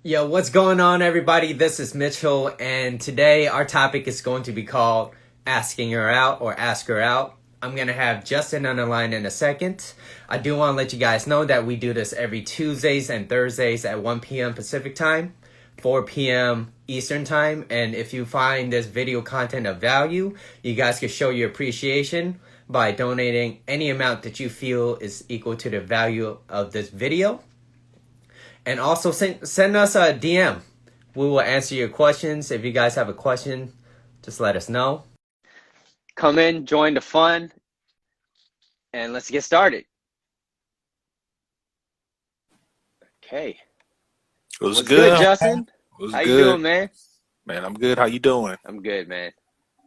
Yo, what's going on, everybody? This is Mitchell, and today our topic is going to be called Asking Her Out or Ask Her Out. I'm going to have Justin on the line in a second. I do want to let you guys know that we do this every Tuesdays and Thursdays at 1 p.m. Pacific Time, 4 p.m. Eastern Time, and if you find this video content of value, you guys can show your appreciation by donating any amount that you feel is equal to the value of this video. And also send us a DM. We will answer your questions. If you guys have a question, just let us know. Come in, join the fun, and let's get started. Okay. What's good, good, Justin? What's How good? you doing, man? Man, I'm good. How you doing? I'm good, man.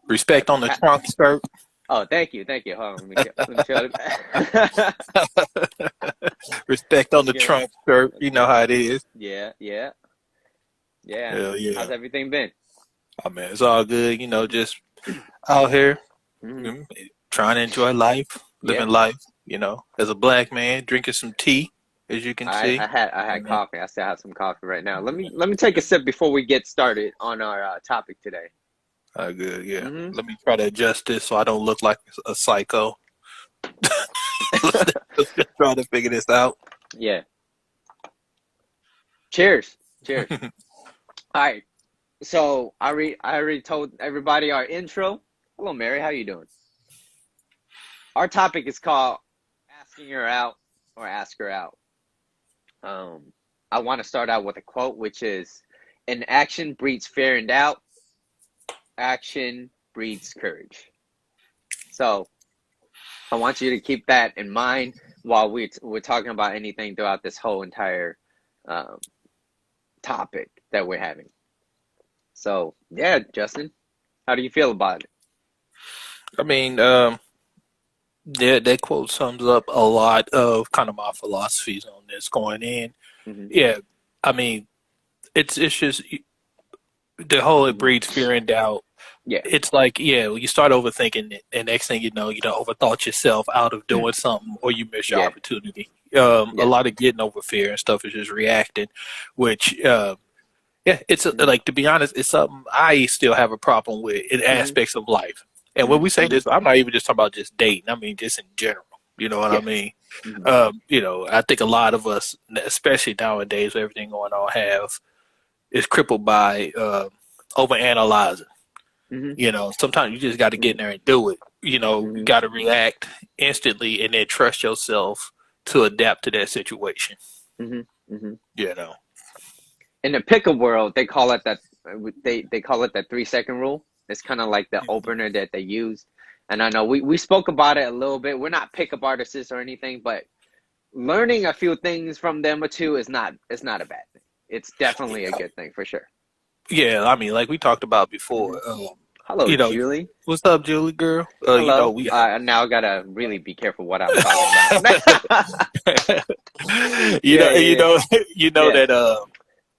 Respect on the trunk skirt. Oh, thank you. Hold on, let me show it. Respect on the Yeah. trunk skirt. You know how it is. Yeah. Hell yeah. How's everything been? Oh man, it's all good. Just out here Mhm. trying to enjoy life, living Yeah. life. As a black man, drinking some tea, as you can see. I had coffee. I still have some coffee right now. Let me take a sip before we get started on our topic today. Good, yeah. Mhm. Let me try to adjust this so I don't look like a psycho. Let's just try to figure this out. Yeah. Cheers. All right. So I already told everybody our intro. Hello, Mary. How you doing? Our topic is called Asking Her Out or Ask Her Out. I want to start out with a quote, which is, "Inaction breeds fear and doubt. Action breeds courage." So I want you to keep that in mind while we're talking about anything throughout this whole entire topic that we're having. So yeah, Justin, how do you feel about it? I mean, that quote sums up a lot of kind of my philosophies on this going in. Mm-hmm. Yeah, I mean, it's just the whole it breeds fear and doubt. Yeah. It's like, when you start overthinking it, and next thing you know, overthought yourself out of doing something, or you miss your Yeah. opportunity. A lot of getting over fear and stuff is just reacting, which, it's like, to be honest, it's something I still have a problem with in aspects of life. And when we say this, I'm not even just talking about just dating. I mean, just in general. You know what I mean? I think a lot of us, especially nowadays with everything going on, is crippled by overanalyzing. Sometimes you just got to get in there and do it. You got to react instantly and then trust yourself to adapt to that situation. Mm-hmm. You know. In the pickup world, they call it that 3-second rule. It's kind of like the opener that they used. And I know we spoke about it a little bit. We're not pickup artists or anything, but learning a few things from them or two is not a bad thing. It's definitely a good thing for sure. Yeah, I mean, like we talked about before. Hello, Julie. What's up, Julie girl? Hello. I now gotta really be careful what I'm talking about.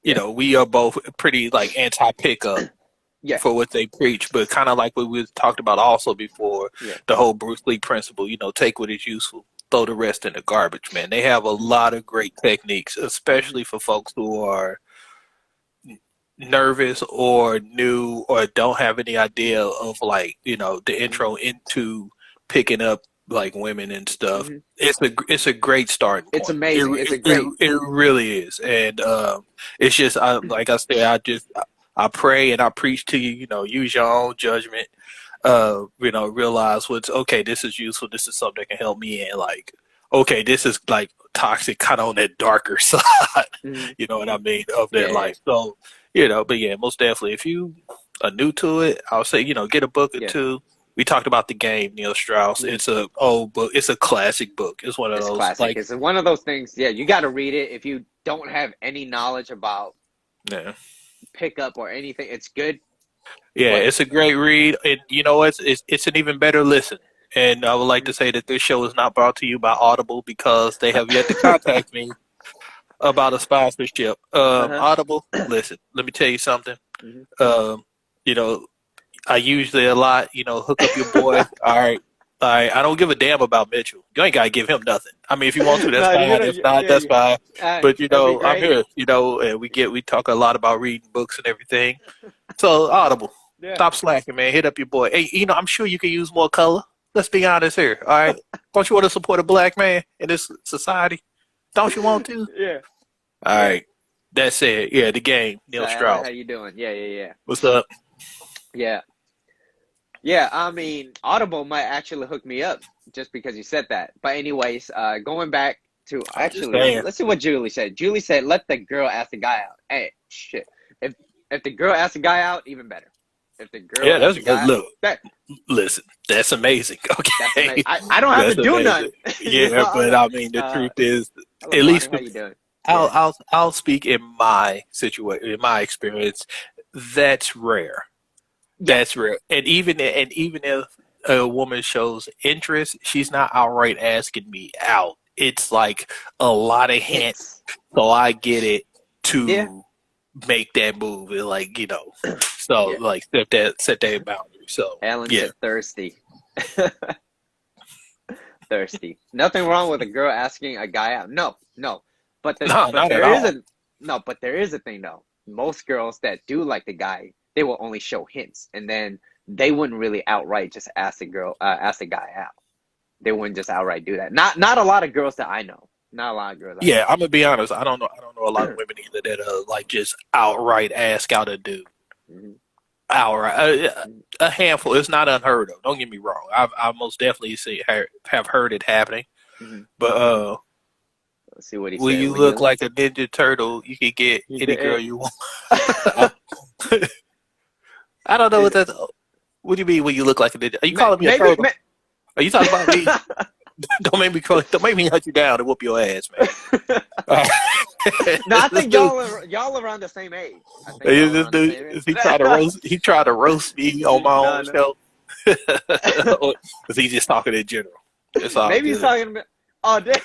That we are both pretty like anti-pickup for what they preach, but kind of like what we talked about also before, the whole Bruce Lee principle. Take what is useful, throw the rest in the garbage. Man, they have a lot of great techniques, especially for folks who are nervous or new or don't have any idea of the intro into picking up like women and stuff. It's a great starting point. It's amazing. It really is. And it's just like I said, I pray and I preach to you, use your own judgment. Realize this is useful, this is something that can help me, and this is like toxic, kind of on that darker side. You know what I mean, of their life. So but most definitely, if you are new to it, I'll say, get a book or two. We talked about The Game, Neil Strauss. It's a old book. It's a classic book. It's one of those. Classic. It's one of those things. Yeah, you got to read it if you don't have any knowledge about pickup or anything. It's good. Yeah, it's a great read. And it's an even better listen. And I would like to say that this show is not brought to you by Audible because they have yet to contact me about a sponsorship. Audible, listen, let me tell you something. I usually hook up your boy. All right. I don't give a damn about Mitchell. You ain't gotta give him nothing. I mean, if you want to, that's No, fine. If not, that's fine. But that'd be I'm great. here. And we talk a lot about reading books and everything. So Audible, Yeah. stop slacking, man. Hit up your boy. Hey, I'm sure you can use more color. Let's be honest here. All right, don't you want to support a black man in this society? Don't you want to? Yeah. All right. That's it. Yeah, the game. Neil So, Strauss. how you doing? Yeah. What's up? Yeah. Yeah, I mean, Audible might actually hook me up just because you said that. But anyways, going back to I'm just actually, saying. let's see what Julie said. Julie said, "Let the girl ask the guy out." Hey, shit. If the girl asks the guy out, even better. If the girl Yeah, asks that's the good. guy, Look, listen, that's amazing. Okay, that's amazing. I don't have that's to do amazing. nothing. Yeah, but I mean, the truth is, Hello, at least Bonnie, how you doing? I'll speak in my situation, in my experience. That's rare. Yeah. That's rare. And even if a woman shows interest, she's not outright asking me out. It's like a lot of hints, so I get it to make that move. And like so like set that boundary. So Alan said thirsty. Thirsty. Nothing wrong with a girl asking a guy out. No. But there is a thing though. Most girls that do like the guy, they will only show hints, and then they wouldn't really outright just ask the guy out. They wouldn't just outright do that. Not a lot of girls that I know. Not a lot of girls. Yeah, I'm gonna be honest. I don't know a lot of women either that like just outright ask out a dude. Mm-hmm. Outright, a handful. It's not unheard of. Don't get me wrong. I most definitely have heard it happening. Mm-hmm. But let's see what he when said. you look like a Ninja Turtle, you can get any girl you want. I don't know what that's. What do you mean when you look like a Ninja? Are you calling me a turtle? Are you talking about me? Don't make me hunt you down and whoop your ass, man. No, I think y'all around the same age. He tried to roast me on my own show. Because he's just talking in general. It's all Maybe good. he's talking about. Oh, damn.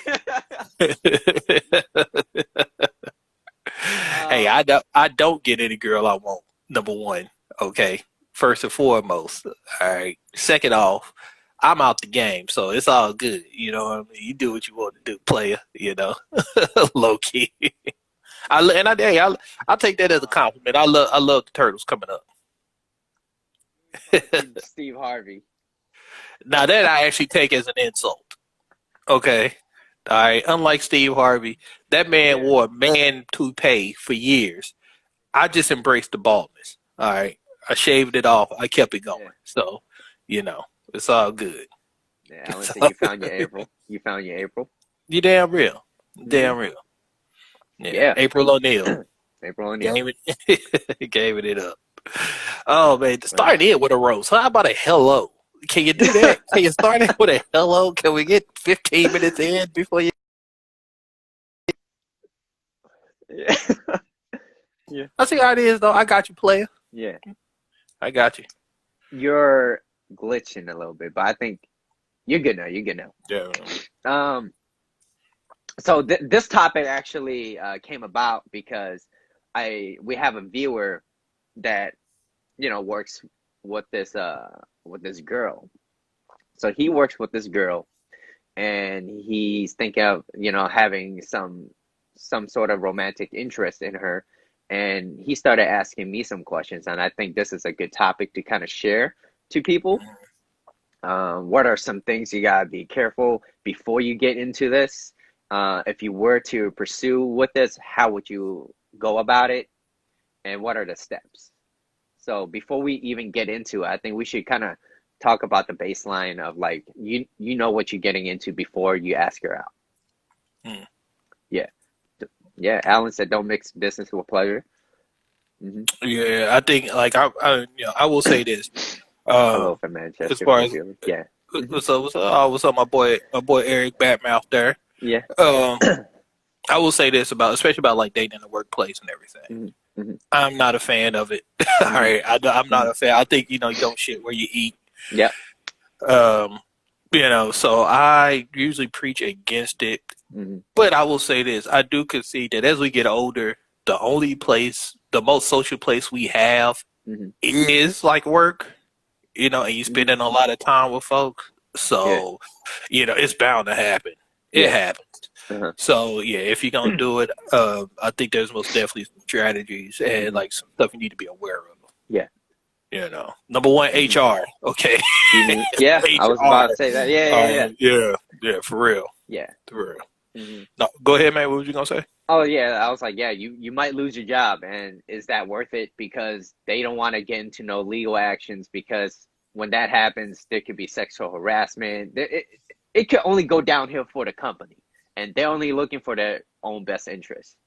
Hey, I don't get any girl I want. Number one, okay. First and foremost, all right. Second off, I'm out the game, so it's all good. You know what I mean? You do what you want to do, player. Low key. I'll take that as a compliment. I love the Turtles coming up. Steve Harvey. Now that I actually take as an insult. Okay. All right. Unlike Steve Harvey, that man wore a man toupee for years. I just embraced the baldness. All right. I shaved it off. I kept it going. So, it's all good. Yeah, Alan said you found your April. You found your April. You damn real. Damn real. Yeah. April O'Neil. April O'Neil. Gave it up. Oh, man. Starting in with a roast. How about a hello? Can you do that? Can you start it with a hello? Can we get 15 minutes in before you? Yeah. I see how it is, though. I got you, player. Yeah. I got you. You're glitching a little bit, but I think you're good now. Yeah. So this topic actually came about because we have a viewer that works with this girl. So he works with this girl, and he's thinking of having some sort of romantic interest in her. And he started asking me some questions, and I think this is a good topic to kind of share to people. What are some things you gotta be careful before you get into this? If you were to pursue with this, how would you go about it? And what are the steps? So before we even get into it, I think we should kind of talk about the baseline of like, you know what you're getting into before you ask her out. Yeah, Alan said, "Don't mix business with pleasure." Mm-hmm. Yeah, I think like I will say this. Hello from Manchester. As far as what's up, my boy Eric Batmouth there. Yeah. I will say this especially about like dating in the workplace and everything. Mm-hmm. I'm not a fan of it. All right, I'm not a fan. I think you don't shit where you eat. Yeah. So I usually preach against it. Mm-hmm. But I will say this: I do concede that as we get older, the most social place we have is like work. And you spending a lot of time with folks. So, it's bound to happen. It happens. Uh-huh. So yeah, if you're gonna do it, I think there's most definitely some strategies and like some stuff you need to be aware of. Yeah. Number one, HR. Okay. Yeah, I was about to say that. Yeah, for real. Yeah. For real. No, go ahead, man. What was you gonna say? Oh yeah, I was like, yeah, you might lose your job, and is that worth it? Because they don't want to get into no legal actions, because when that happens, there could be sexual harassment. It could only go downhill for the company, and they're only looking for their own best interest.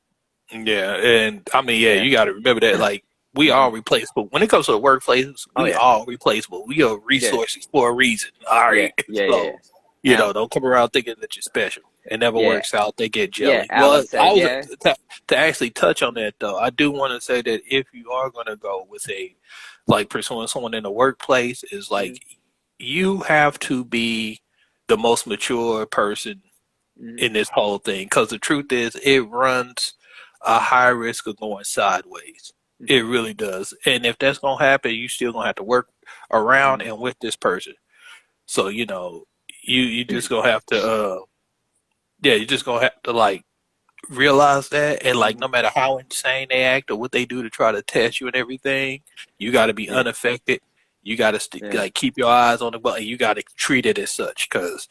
Yeah, and I mean, you got to remember that, like, we are replaceable. When it comes to the workplace, we are replaceable. We are resources for a reason. All right. Don't come around thinking that you're special. It never works out. They get jelly. To actually touch on that, though, I do want to say that if you are going to go with pursuing someone in the workplace, is like, you have to be the most mature person in this whole thing. Because the truth is, it runs a high risk of going sideways. It really does. And if that's going to happen, you still going to have to work around and with this person. So, you just going to have to, you just going to have to, like, realize that. And, like, no matter how insane they act or what they do to try to test you and everything, you got to be unaffected. You got to, keep your eyes on the ball, and you got to treat it as such. Because,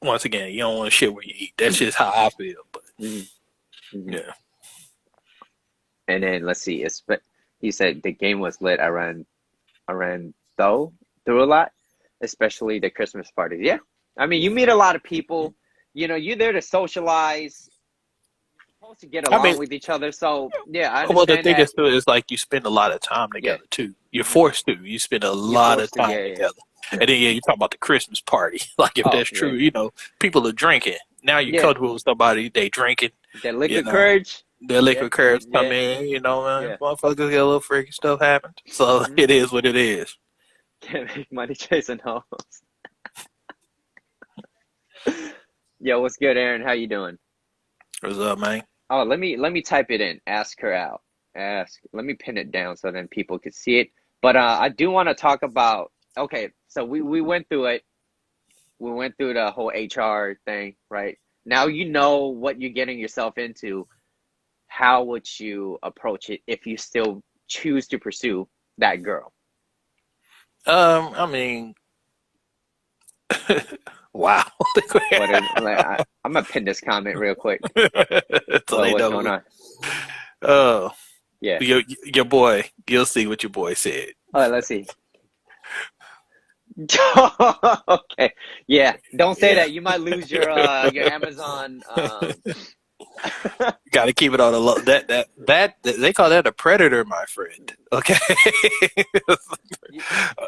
once again, you don't want to shit where you eat. That's just how I feel. But, yeah. And then let's see, he said the game was lit around through a lot, especially the Christmas parties. Yeah, I mean, you meet a lot of people. You're there to socialize. You're supposed to get along with each other. So yeah, I understand. Well, the thing is like you spend a lot of time together too. You're forced to. You spend a lot of time together. And then you talk about the Christmas party. Like if that's true, people are drinking. Now you're comfortable with somebody, they drinking. That liquid courage. The liquid courage come in, man. Motherfuckers get a little freaky stuff happen. So it is what it is. Can't make money chasing hoes. Yo, what's good, Aaron? How you doing? What's up, man? Oh, let me type it in. Ask her out. Let me pin it down so then people can see it. But I do want to talk about. Okay, so we went through it. We went through the whole HR thing, right? Now you know what you're getting yourself into. How would you approach it if you still choose to pursue that girl? I mean, wow. I'm gonna pin this comment real quick. What's going on? Oh, yeah. Your boy. You'll see what your boy said. All right, let's see. Okay. Yeah. Don't say that. You might lose your Amazon. Got to keep it on the low. That they call that a predator, my friend. Okay. You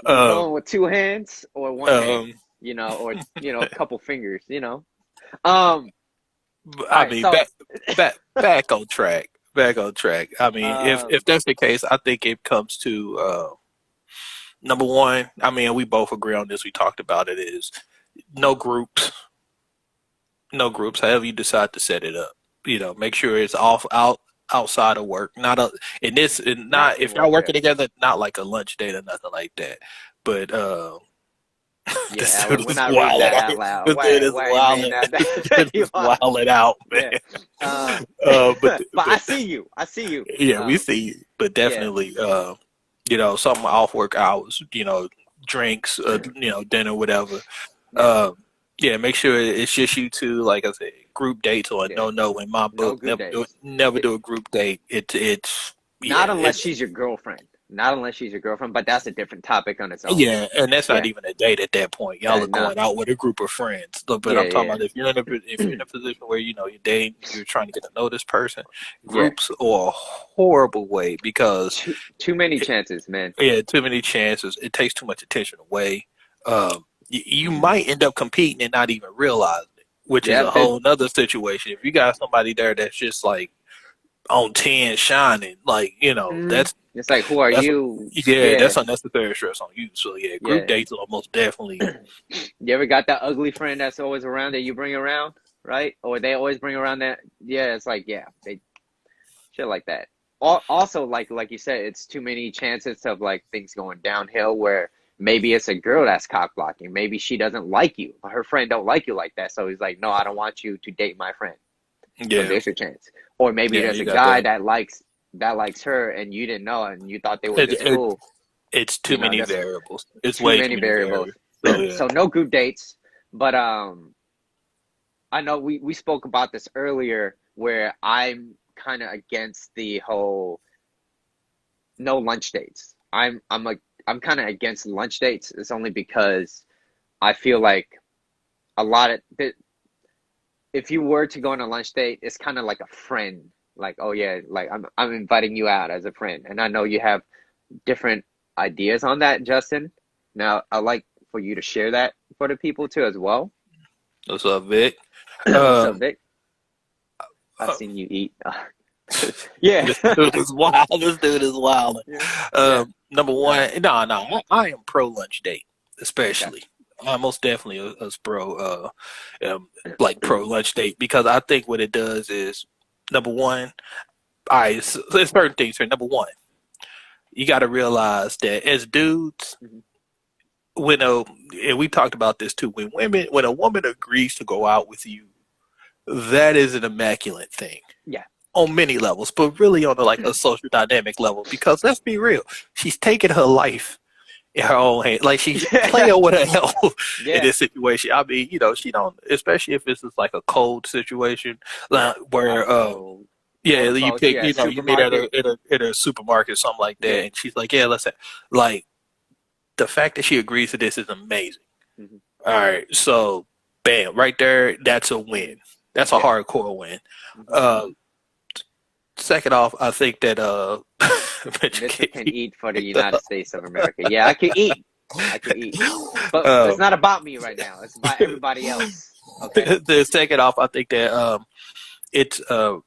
going with two hands or one hand, or a couple fingers, I mean, back on track. Back on track. I mean, if that's the case, I think it comes to number one. I mean, we both agree on this. We talked about it. Is no groups. However you decide to set it up. Make sure it's outside of work. If y'all working together, not like a lunch date or nothing like that. But yeah, we're not reading that out loud. Wilding out, man. But I see you. Yeah, we see you. But definitely, something off work hours. Drinks, dinner, whatever. Make sure it's just you two. Like I said, group dates or no. In my book, never do a group date. It's not unless she's your girlfriend. But that's a different topic on its own. Yeah, and that's not even a date at that point. Y'all are going out with a group of friends. But I'm talking about if you're in a position where you're dating, you're trying to get to know this person. Groups are a horrible way because too many chances, man. Yeah, too many chances. It takes too much attention away. You might end up competing and not even realize it, which is a whole nother situation. If you got somebody there that's just like on 10 shining, like, that's it's like, who are you? Yeah, that's unnecessary stress on you. So group dates are most definitely. You ever got that ugly friend that's always around that you bring around, right? Or they always bring around that? Yeah, it's like, they shit like that. Also, like you said, it's too many chances of like things going downhill where Maybe it's a girl that's cock blocking. Maybe she doesn't like you. Her friend don't like you like that. So he's like, no, I don't want you to date my friend. So Yeah, there's a chance. Or maybe yeah, there's you a got guy that. that likes her and you didn't know and you thought they were It, just it, cool. it's too You know, many that's variables. It's too way too many many variables. variables. So yeah, So no group dates. But I know we spoke about this earlier where I'm kind of against the whole no lunch dates. I'm kind of against lunch dates. It's only because I feel like a lot of if you were to go on a lunch date, it's kind of like a friend. Like, oh yeah, like I'm inviting you out as a friend, and I know you have different ideas on that, Justin. Now, I'd like for you to share that for the people too as well. what's up, Vic? What's up, Um, Vic? I've uh, seen you eat. Yeah. this dude is wild. This dude is wild. Yeah. Yeah. Number All one, right. no, I am pro lunch date, Okay. especially. I'm most definitely a pro, like pro lunch date because I think what it does is number one, so there's certain things here. Number one, you got to realize that as dudes, Mhm. when and we talked about this too, when a woman agrees to go out with you, that is an immaculate thing Yeah. on many levels, but really on like a social dynamic level. Because let's be real, she's taking her life in her own hand. Like she's Yeah. playing with her health in Yeah. this situation. I mean, she don't, especially if this is like a cold situation, Yeah. like where Cold. yeah, Cold you approach. pick, Yeah. you meet at Supermarket. a supermarket, something like Yeah. that, and she's like, yeah, let's say, like the fact that she agrees to this is amazing. Hmm. All right, so bam, right there, that's a win. That's a Yeah. hardcore win. Hmm. Uh, Second off, I think that Mitchell can eat for the United States of America. Yeah, I can eat. I can eat. But uh, it's not about me right now. It's about everybody else. Okay. the second off, I think that it's uh,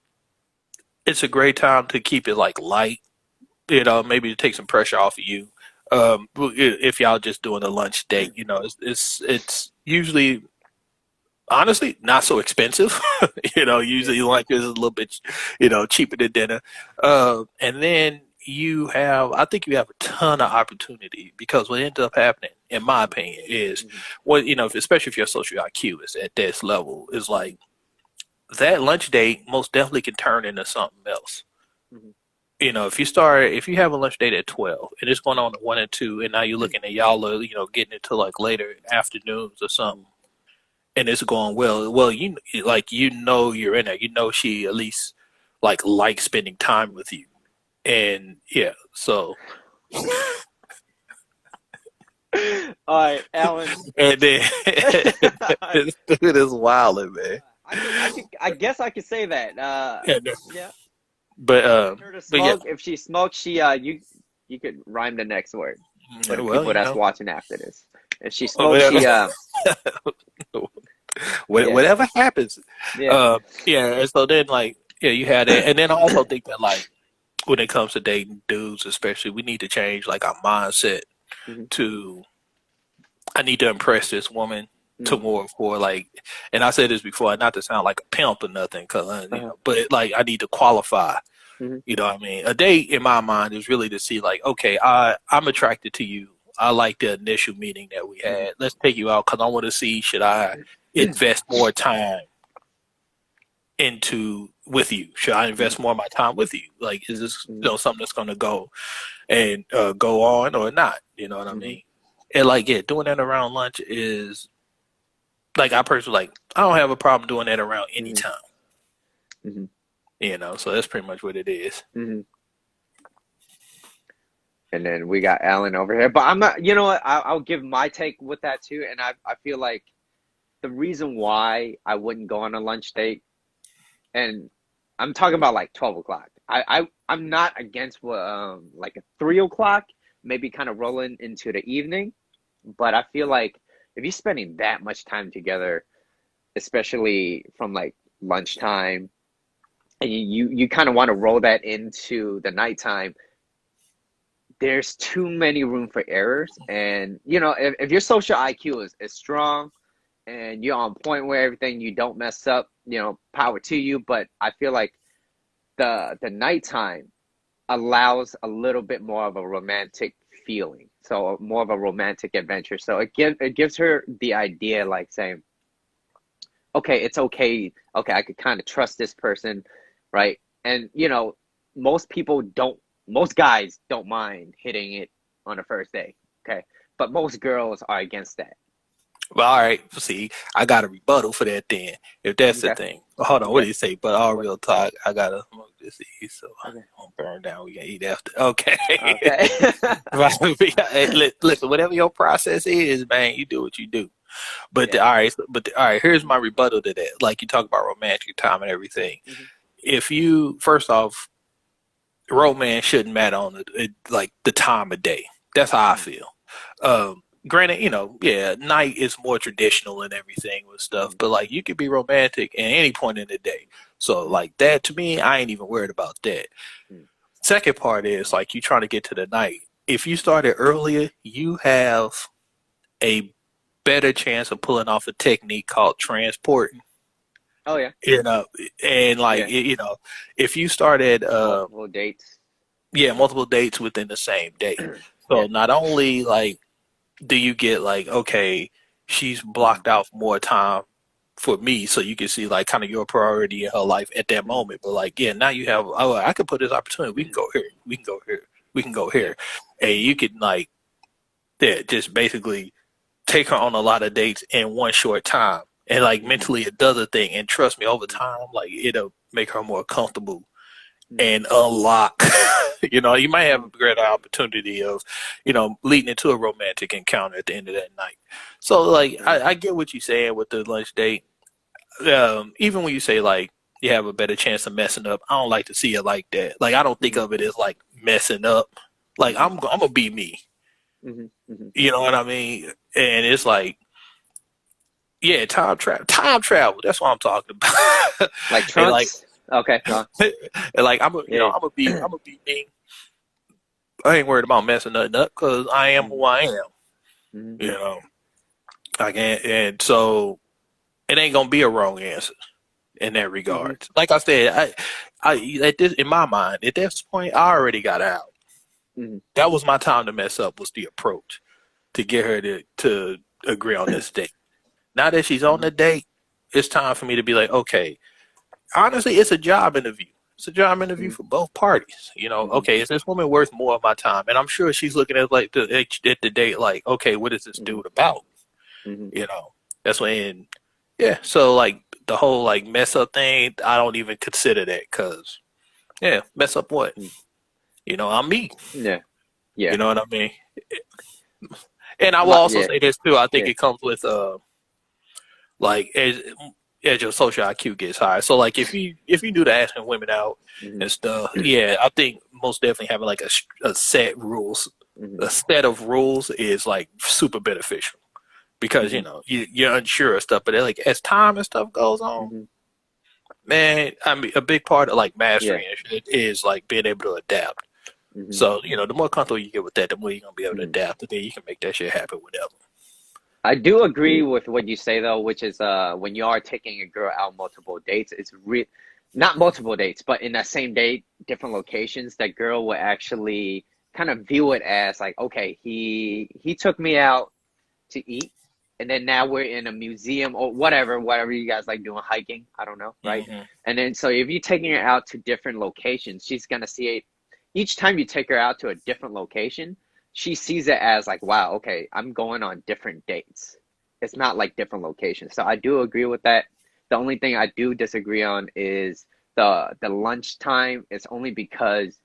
it's a great time to keep it like light. Maybe to take some pressure off of you. If y'all just doing a lunch date, it's usually honestly not so expensive. Yeah. Usually lunch is a little bit, cheaper than dinner. And then I think you have a ton of opportunity because what ends up happening, in my opinion, is Hmm. especially if your social IQ is at this level, is Hmm. like that lunch date most definitely can turn into something else. Hmm. If you have a lunch date at 12 and it's going on at 1 and 2, and now you're looking at y'all, getting into like later afternoons or something, and it's going well, you're in there. She at least like likes spending time with you, and yeah, so All right, Alan. and then this dude is wilding, man. I guess I could say that. And, Yeah. but Get her to but yeah, smoke. If she smokes, you could rhyme the next word for the well, people that's watching after this. If she smokes, whatever, yeah, whatever happens, yeah. yeah. And so then like yeah, you had it, and then I also think that like when it comes to dating dudes, especially, we need to change like our mindset Hmm. to I need to impress this woman to Hmm. more for like, and I said this before, not to sound like a pimp or nothing, cause Uh-huh. but like I need to qualify. Hmm. You know what I mean? A date in my mind is really to see like, okay, I'm attracted to you. I like the initial meeting that we Hmm. had. Let's take you out because I want to see should I invest more time into with you? Should I Hmm. invest more of my time with you? Like, is this Hmm. something that's going to go and go on or not? You know what I Hmm. mean? And like, yeah, doing that around lunch is like I personally like. I don't have a problem doing that around any Hmm. time. Hmm. So that's pretty much what it is. Hmm. And then we got Alan over here, but I'm not. You know what? I'll give my take with that too. And I feel like the reason why I wouldn't go on a lunch date, and I'm talking about like 12 o'clock. I'm not against what like a 3 o'clock, maybe kind of rolling into the evening, but I feel like if you're spending that much time together, especially from like lunchtime, and you kind of want to roll that into the nighttime, there's too many room for errors. And if your social IQ is strong and you're on point where everything you don't mess up, power to you. But I feel like the nighttime allows a little bit more of a romantic feeling. So more of a romantic adventure. So it gives her the idea, like saying, okay, it's okay. Okay, I could kind of trust this person, right? And most guys don't mind hitting it on the first day. Okay, but most girls are against that. Well, all right. See, I got a rebuttal for that then. If that's the Okay, thing. Hold on. What okay, do you say? But all what? real talk, I gotta smoke this eat, so I Okay, don't burn down. We can eat after. Okay. okay. Right. Hey, listen, whatever your process is, man, you do what you do. But Yeah. all right. Here's my rebuttal to that. Like you talk about romantic time and everything. Hmm. If you first off, romance shouldn't matter on like the time of day. That's how I feel. Granted, yeah, night is more traditional and everything with stuff, Hmm. but like you could be romantic at any point in the day. So like that to me, I ain't even worried about that. Hmm. Second part is like you trying to get to the night. If you started earlier, you have a better chance of pulling off a technique called transporting. Oh yeah, You know, and like yeah. if you started Multiple dates. yeah, multiple dates within the same day. Yeah. So not only like do you get like, okay, she's Hmm. blocked out more time for me, so you can see like kind of your priority in her life at that Hmm. moment. But like, yeah, now you have, oh, I could put this opportunity. We can go here. We can go here. We can go Yeah. here, and you can like, yeah, just basically take her on a lot of dates in one short time, and like Hmm. mentally it does a thing. And trust me, over Hmm. time, like it'll make her more comfortable Hmm. and unlock. You might have Hmm. a greater opportunity of, leading into a romantic encounter at the end of that night. So, like, Hmm. I get what you're saying with the lunch date. Even when you say like you have a better chance of messing up, I don't like to see it like that. Like, I don't think Hmm. of it as like messing up. Like, Hmm. I'm gonna be me. Hmm. Hmm. You know what I mean? And it's like, yeah, time travel. That's what I'm talking about. Like and like, trunks. Okay. Go on. and like Yeah. I'm gonna be me. I ain't worried about messing nothing up because I am Hmm. who I am. Hmm. You know, I can't, and so it ain't gonna be a wrong answer in that Hmm. regard. Like I said, I at this in my mind at this point, I already got out. Hmm. That was my time to mess up. Was the approach to get her to agree on this date. Now that she's on Hmm. the date, it's time for me to be like, okay, honestly, it's a job interview. It's a job interview Hmm. for both parties. Hmm. Okay, is this woman worth more of my time? And I'm sure she's looking at like at the date, like, okay, what is this Hmm. dude about? Hmm. You know, that's when, yeah. So like the whole like mess up thing, I don't even consider that because yeah, mess up what? I'm me. Yeah. You Yeah. know what I mean? And I will My, also yeah. say this too. I think Yeah. it comes with like as your social IQ gets higher. So like if you do the asking women out Hmm. and stuff, yeah, I think most definitely having like a set rules, Hmm. a set of rules is like super beneficial because Hmm. you're unsure of stuff. But like as time and stuff goes on, Hmm. man, I mean a big part of like Yeah. mastering it is like being able to adapt. Hmm. So the more comfortable you get with that, the more you're gonna be able to Hmm. adapt, and then you can make that shit happen whenever. I do agree with what you say though, which is when you are taking a girl out multiple dates, it's not multiple dates, but in that same date, different locations, that girl will actually kind of view it as like, okay, he took me out to eat, and then now we're in a museum or whatever you guys like doing, hiking, I don't know, right? Hmm. And then so if you're taking her out to different locations, she's gonna see it each time you take her out to a different location. She sees it as like, wow, okay, I'm going on different dates. It's not like different locations. So I do agree with that. The only thing I do disagree on is the lunchtime. It's only because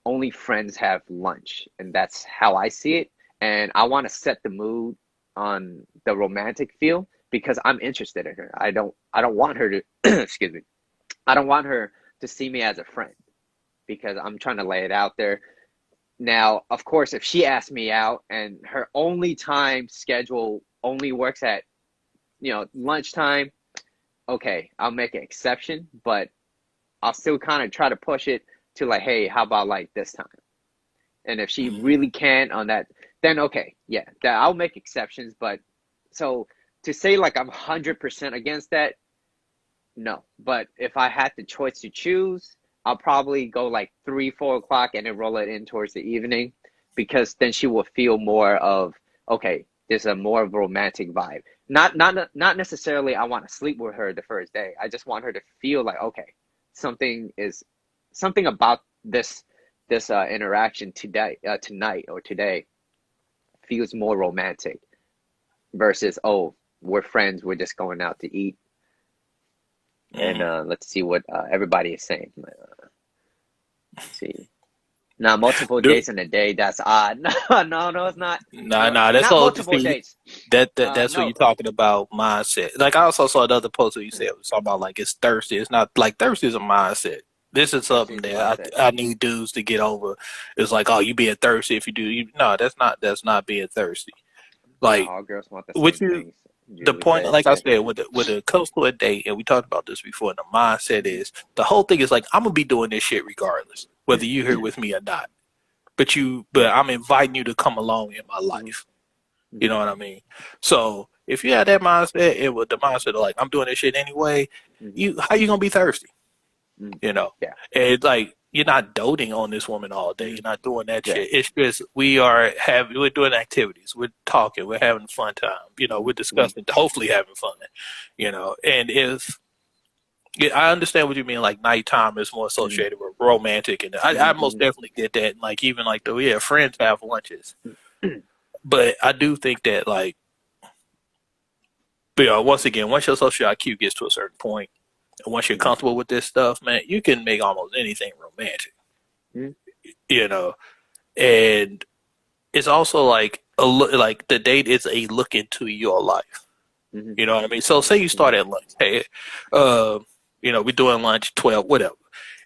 only friends have lunch, and that's how I see it. And I want to set the mood on the romantic feel because I'm interested in her. I don't want her to excuse me. I don't want her to see me as a friend because I'm trying to lay it out there. Now, of course, if she asks me out and her only time schedule only works at, lunchtime, okay, I'll make an exception, but I'll still kind of try to push it to like, hey, how about like this time? And if she Hmm. really can on that, then okay, yeah, that I'll make exceptions. But so to say like I'm 100% against that, no. But if I had the choice to choose, I'll probably go like 3, 4 o'clock and then roll it in towards the evening. because then she will feel more of, okay, there's a more romantic vibe. Not necessarily I want to sleep with her the first day. I just want her to feel like, okay, something about this interaction tonight or today feels more romantic versus, oh, we're friends, we're just going out to eat. And let's see what everybody is saying. Let's see. Now, multiple dates in a day, that's odd. No, it's not. Nah, that's Not all. multiple See, dates. that's what No. you're talking about, mindset. Like I also saw another post where you said it was talking about like it's thirsty. It's not like thirsty is a mindset. This is something Thirsty is a that mindset. I need dudes to get over. It's like, oh, you being thirsty if you do. No, that's not being thirsty. Like All girls want the what same you things. the Julie point, said, like I yeah. said, when it comes to a date, and we talked about this before, and the mindset is the whole thing is like I'm gonna be doing this shit regardless, whether you're here with me or not. But I'm inviting you to come along in my life. You know what I mean? So if you have that mindset, it with the mindset of like I'm doing this shit anyway, how you gonna be thirsty? You know? Yeah. And like you're not doting on this woman all day. You're not doing that Yeah. shit. It's just we're doing activities, we're talking, we're having fun time. You know, we're discussing, hopefully having fun. You know, and if I understand what you mean. Like nighttime is more associated with romantic, and I most definitely get that. And like even like friends have lunches, but I do think that like, once again, once your social IQ gets to a certain point, and once you're comfortable with this stuff, man, you can make almost anything romantic. You know, and it's also like like the date is a look into your life. You know what I mean? So say you start at lunch. Hey, we're doing lunch 12, whatever.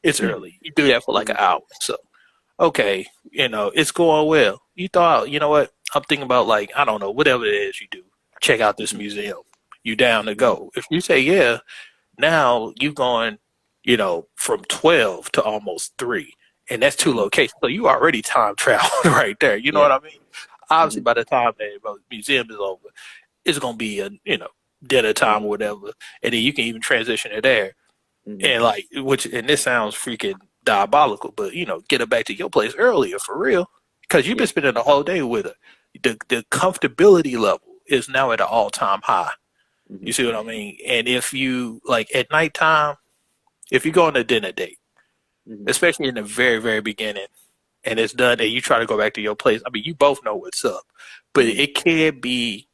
It's early. You do that for like an hour. So, okay, it's going well. You thought, you know what? I'm thinking about like, I don't know, whatever it is you do. Check out this museum. You down to go. If you say yeah, now you going, from 12 to almost 3. And that's 2 locations. So you already time traveled right there. You know what I mean? Obviously, by the time the museum is over, it's going to be a, dinner time or whatever. And then you can even transition it there. And like, and this sounds freaking diabolical, but get her back to your place earlier for real. Because you've been spending the whole day with her. The comfortability level is now at an all-time high. You see what I mean? And if you, like, at nighttime, if you go on a dinner date, especially in the very, very beginning, and it's done, and you try to go back to your place, I mean, you both know what's up. But it can be,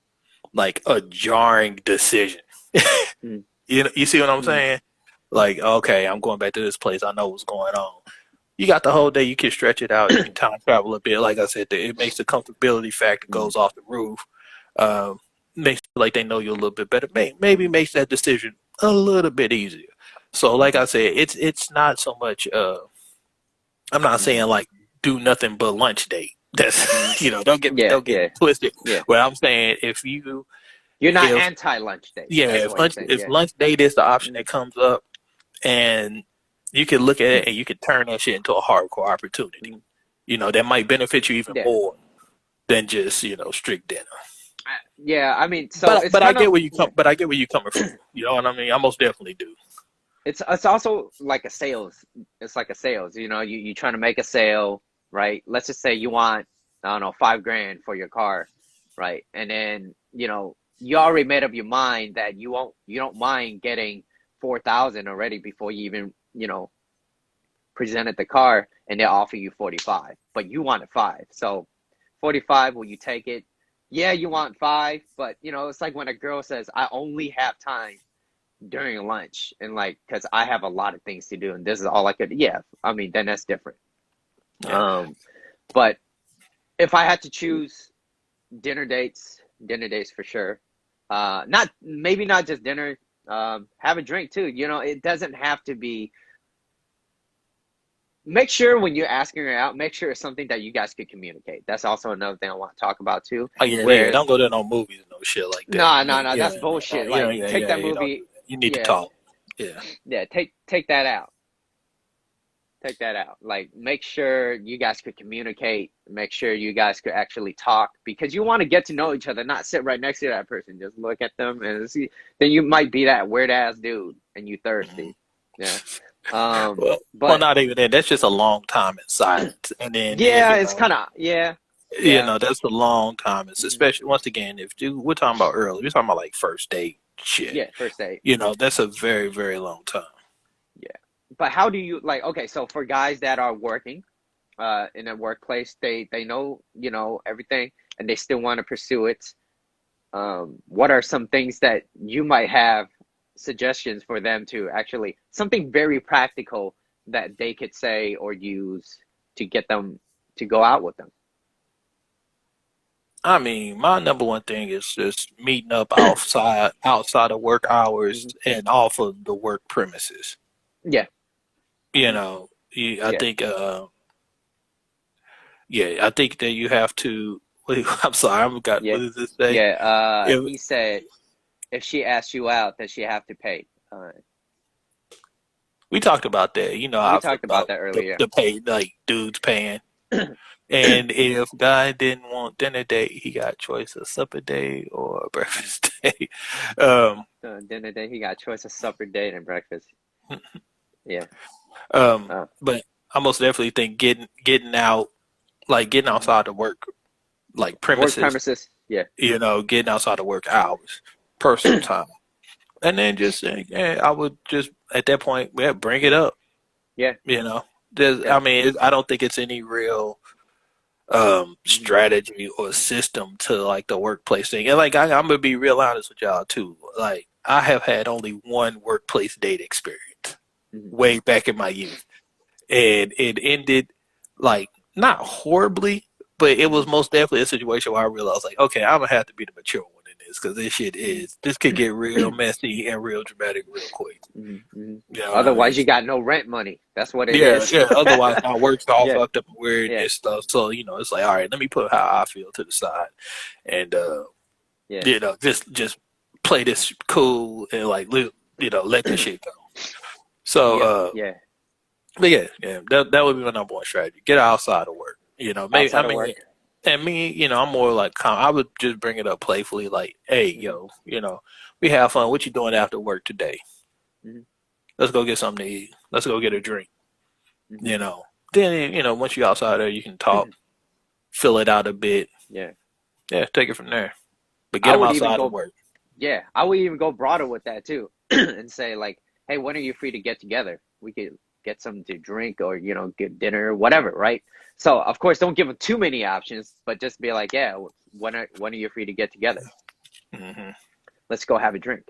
like, a jarring decision. You see what I'm saying? Like, okay, I'm going back to this place. I know what's going on. You got the whole day. You can stretch it out. You can time travel a bit. Like I said, it makes the comfortability factor goes off the roof. Makes it like they know you a little bit better. Maybe makes that decision a little bit easier. So, like I said, it's not so much. I'm not saying like do nothing but lunch date. That's don't get it twisted. Yeah. What I'm saying, if you're not anti-lunch date. Yeah, if lunch date is the option that comes up, and you can look at it and you can turn that shit into a hardcore opportunity. That might benefit you even more than just strict dinner. Yeah, I mean, so but I get where you come. But I get where you coming from. You know what I mean? I most definitely do. It's also like a sales. It's like a sales. You trying to make a sale, right? Let's just say you want, I don't know, $5,000 for your car, right? And then you already made up your mind that you don't mind getting 4,000 already before you even presented the car, and they offer you 45, but you wanted 5. So 45, will you take it? Yeah, you want 5, but it's like when a girl says, I only have time during lunch, and like, because I have a lot of things to do and this is all I could. Yeah, I mean, then that's different. But if I had to choose dinner dates for sure. Maybe not just dinner, have a drink too. It doesn't have to be. Make sure when you're asking her out, make sure it's something that you guys could communicate. That's also another thing I want to talk about too. Oh yeah, don't go to no movies, no shit like that. No, that's bullshit. Take that movie. You need to talk. Yeah, take that out. Take that out. Like, make sure you guys could communicate. Make sure you guys could actually talk, because you want to get to know each other, not sit right next to that person. Just look at them and see. Then you might be that weird ass dude and you thirsty. Yeah. Well, not even that. That's just a long time in silence, and then it's kind of You Yeah. know, that's a long time. It's especially once again, if we're talking about early, we're talking about like first date shit. Yeah, first date. You know, that's a very, very long time. Yeah. But how do you like? Okay, so for guys that are working, in a workplace, they know everything, and they still want to pursue it. What are some things that you might have suggestions for them to actually something very practical that they could say or use to get them to go out with them? I mean, my number one thing is just meeting up outside of work hours Hmm. and off of the work premises. Yeah. You Hmm. know, I Yeah. think, yeah, I think that you have to. Wait, I'm sorry, I forgot. Yeah. What does this say? Yeah. If, He said if she asks you out, then she have to pay. we talked about that. You know how We I feel talked about about that earlier. the pay, like dudes paying. And if guy didn't want dinner date, he got choice of supper date or breakfast date. Um, Dinner day, he got choice of supper, date, and breakfast. Yeah. Uh, but I most definitely think getting out, like getting mhm. outside the work like Work premises, premises. Yeah. you know, getting outside the work hours, personal time, and then just saying, yeah, I would just at that point, yeah, bring it up. Yeah. You know, Yeah. I mean, I don't think it's any real Hmm. strategy or system to like the workplace thing. And like I'm gonna be real honest with y'all too. Like I have had only one workplace date experience Hmm. way back in my youth, and it ended like not horribly, but it Hmm. was most definitely a situation where I realized like, okay, I'm gonna have to be the mature one in this because this could get real messy and real dramatic real quick. Hmm. Hmm. You know what I mean? Otherwise, you got no rent money. That's what it Yeah, is. yeah. Otherwise, my work's all Yeah. fucked up and weird Yeah. and stuff. So you know, it's like, all right, let me put how I feel to the side, and Yeah. you know, just play this cool and like you know, let this shit go. So, Yeah. Yeah. but yeah, yeah, that would be my number one strategy. Get outside of work. You know, maybe I Outside of mean, work. and me, you know, I'm more like I would just bring it up playfully, like, hey, Hmm. yo, you know, we have fun. What you doing after work today? Hmm. Let's go get something to eat. Let's go get a drink. Hmm. You know, then you know, once you're outside there, you can talk, fill it out a bit. Yeah. Yeah, take it from there. But get I them would even outside of go. work. Yeah, I would even go broader with that too, and say like, "Hey, when are you free to get together? We could get something to drink, or get dinner, whatever, right?" So of course, don't give them too many options, but just be like, "Yeah, when are you free to get together? Hmm. Let's go have a drink,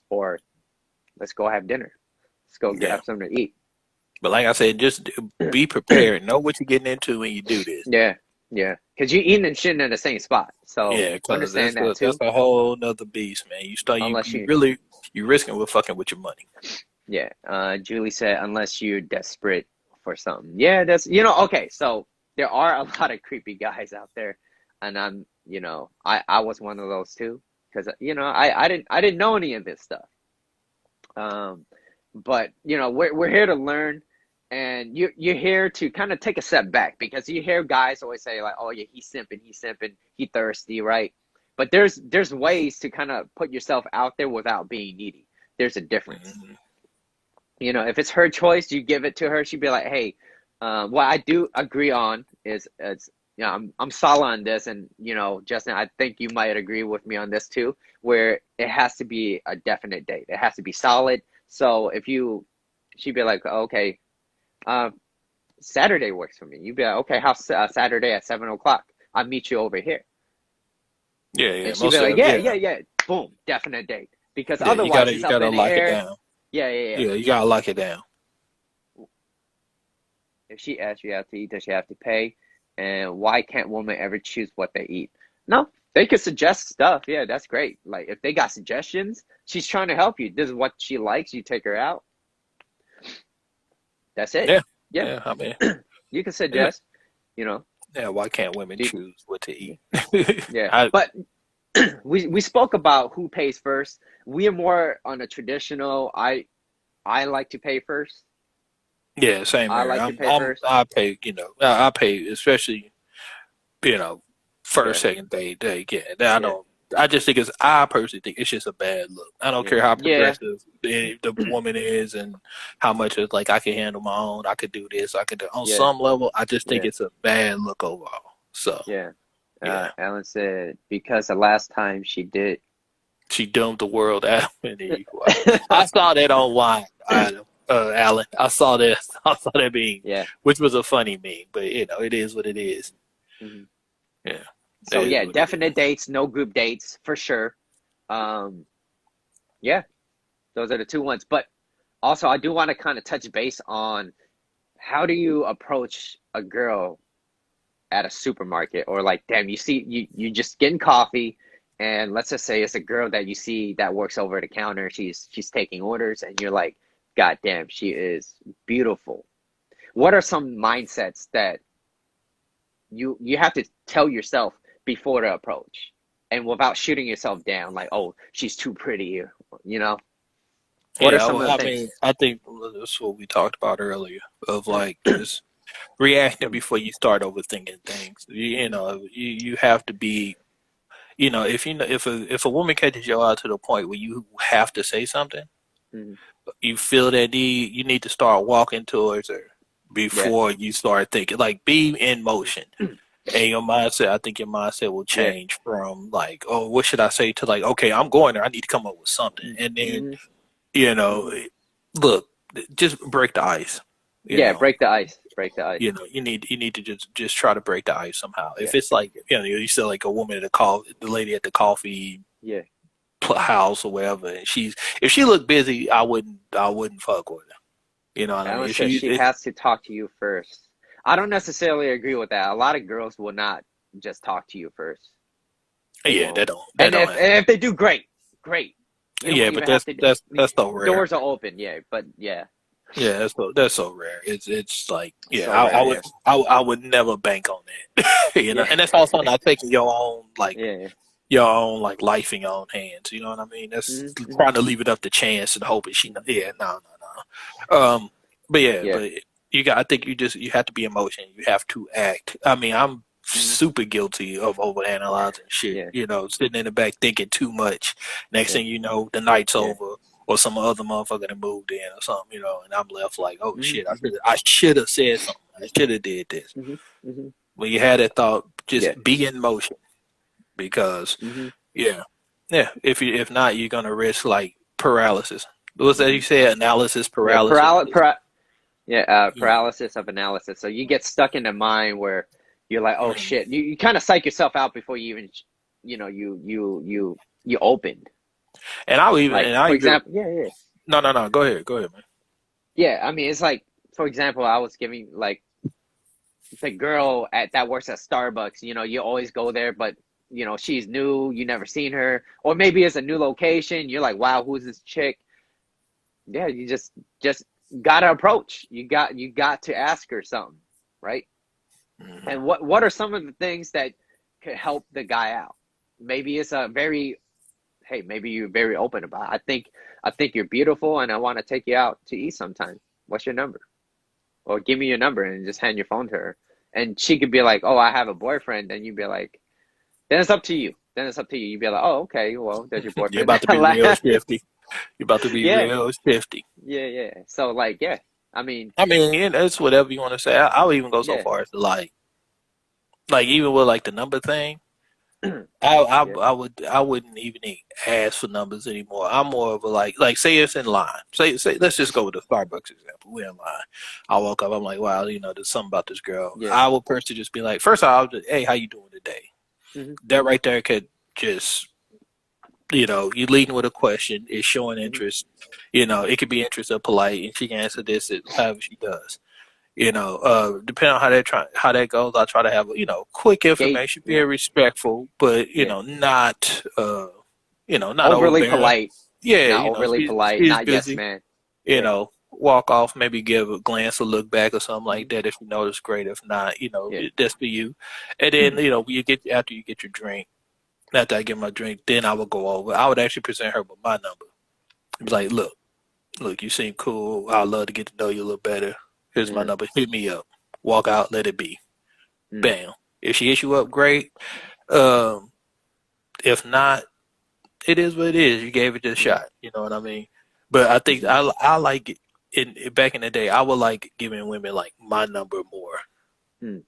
or let's go have dinner. Let's go Yeah. have something to eat." But like I said, just be prepared. Know what you're getting into when you do this. Yeah, yeah, because you eating and shitting in the same spot, so Yeah, because understand that that's too. a whole nother beast, man. Unless You you, really you risking with fucking with your money. yeah. Julie said, unless you're desperate for something. Yeah, okay. So there are a lot of creepy guys out there, and I was one of those too, because I didn't know any of this stuff. Um, but we're here to learn, and you're here to kind of take a step back because you hear guys always say like, "Oh yeah, he's simping, he thirsty," right? But there's ways to kind of put yourself out there without being needy. There's a difference. Hmm. If it's her choice, you give it to her. She'd be like, "Hey, what I do agree on is I'm solid on this, and Justin, I think you might agree with me on this too, where it has to be a definite date. It has to be solid. So she'd be like, okay, uh, Saturday works for me. You'd be like, okay, how's Saturday at 7 o'clock? I'll meet you over here, Yeah, yeah, and she'd most be like, of yeah, yeah, yeah, yeah, boom, definite date. Because yeah. otherwise, it's You up gotta in the lock it air. down. Yeah, yeah, yeah. Yeah, you gotta lock it down. If she asks you out to eat, does she have to pay? And why can't women ever choose what they eat? No, they could suggest stuff. Yeah, that's great. Like if they got suggestions, she's trying to help you. This is what she likes. You take her out. That's it. Yeah, Yeah, yeah. I mean, you can yeah, suggest. You know, yeah. Why can't women do, choose what to eat? yeah. I But we spoke about who pays first. We are more on a traditional. I like to pay first. yeah, same I here. like to pay first. I pay. You know, I pay especially you know, Yeah, first, second day, yeah. I yeah, don't. I personally think it's just a bad look. I don't yeah, care how yeah, progressive the woman is and how much it's like I can handle my own. I could do this. I could do on yeah, some level. I just think yeah. it's a bad look overall. So Yeah. yeah, Alan said because the last time she did. she dumped the world Adam and Eve. I saw that online, Alan. I saw that. I saw that meme, Yeah. which was a funny meme, but it is what it is. Hmm. Yeah, it So is yeah, what it is. definite dates, no group dates for sure. Um, yeah, those are the two ones. But also, I do want to kind of touch base on how do you approach a girl at a supermarket, or like, damn, you see, you just getting coffee, and let's just say it's a girl that you see that works over the counter. She's taking orders, and you're like, God damn, she is beautiful. What are some mindsets that you have to tell yourself before the approach, and without shooting yourself down, like, oh, she's too pretty, you know? What are Yeah, some of well, the I things? mean, I think that's what we talked about earlier of like just reacting The, before you start overthinking things. You have to be, if a woman catches your eye to the point where you have to say something, mhm. you feel that need, you need to start walking towards her Yeah, before you start thinking. Like, be in motion. And your mindset, I think your mindset will yeah. change from like, oh, what should I say, to like, okay, I'm going there. I need to come up with something. And then, Hmm. you know, Hmm. look, just break the ice. You Yeah, know, break the ice. Break the ice. you need to just try to break the ice somehow. Yeah, If it's like, you said like a woman at the lady at the coffee yeah. house or whatever, and if she looked busy, I wouldn't fuck with her. You know what I mean? Alan If says she has to talk to you first. I don't necessarily agree with that. A lot of girls will not just talk to you first. They yeah, won't. that And don't happen. if they do, great, great. You don't Yeah, but even have to. that's so rare. Doors are open. Yeah, but yeah, Yeah, that's so rare. It's like, yeah, so rare. Yeah, I would never bank on that. yeah, And that's also not taking yeah. your own like life in your own hands. You know what I mean? That's Hmm. Hmm. trying to leave it up to chance and hoping yeah, no. But yeah, Yeah. but I think you have to be emotional. You have to act. I mean, I'm Hmm. super guilty of overanalyzing shit. Yeah. Sitting in the back thinking too much. Next Yeah. thing you know, the night's Yeah. over, or some other motherfucker that moved in or something. And I'm left like, oh Hmm. shit, Hmm. I should have said something. I should have did this. Hmm. Hmm. When you had that thought, Yeah. just be in motion, because Hmm. yeah, yeah. If not, you're gonna risk like paralysis. What's that Hmm. you said? Analysis Yeah. paralysis. Yeah. Yeah. Paralysis of analysis. So you get stuck in a mind where you're like, oh Mhm. shit. You kind of psych yourself out before you even, you opened. And I would even Like, and I for even example, yeah. no. Go ahead, man. Yeah. I mean, it's like, for example, I was giving like the girl that works at Starbucks. You always go there, but she's new. You never seen her, or maybe it's a new location. You're like, wow, who's this chick? Yeah, you just gotta approach. You got to ask her something, right? Hmm. And what are some of the things that could help the guy out? Maybe it's a very hey, maybe you're very open about it. I think you're beautiful, and I want to take you out to eat sometime. What's your number? Or give me your number, and just hand your phone to her. And she could be like, "Oh, I have a boyfriend." Then you'd be like, "Then it's up to you." Then it's up to you. You'd be like, "Oh, okay. Well, there's your You're boyfriend." about to be real shifty. You're about to be Yeah, real shifty. yeah. So like, yeah. I mean, I mean, it's whatever you want to say. I would even go so yeah, far as to like even with like the number thing. yeah, I wouldn't even ask for numbers anymore. I'm more of a like say it's in line. Say let's just go with the Starbucks example. We're in line. I walk up. I'm like, wow, there's something about this girl. yeah. I would personally just be like, first of all, I'll just, hey, how you doing today? Hmm. That right there could just you leading with a question is showing Hmm. interest. It could be interest or polite, and she can answer this however she does. Depending on how that goes, I try to have quick Gate, information, yeah, be respectful, but yeah. Not not Overly overbearing. polite, Yeah, not overly polite, she's not yes busy. man. Yeah, Walk off, maybe give a glance or look back or something like hmm, that. If you notice, great. If not, yeah, that's for you. And then when after you get your drink, after I get my drink, then I would go over. I would actually present her with my number. Be hmm, like, look, you seem cool. I'd love to get to know you a little better. Here's my hmm, number. Hit me up. Walk out. Let it be. hmm, Bam. If she hits you up, great. Um, if not, it is what it is. You gave it a hmm, shot. You know what I mean? But I think hmm, I like it. Back in the day, I would like giving women like my number more. hmm.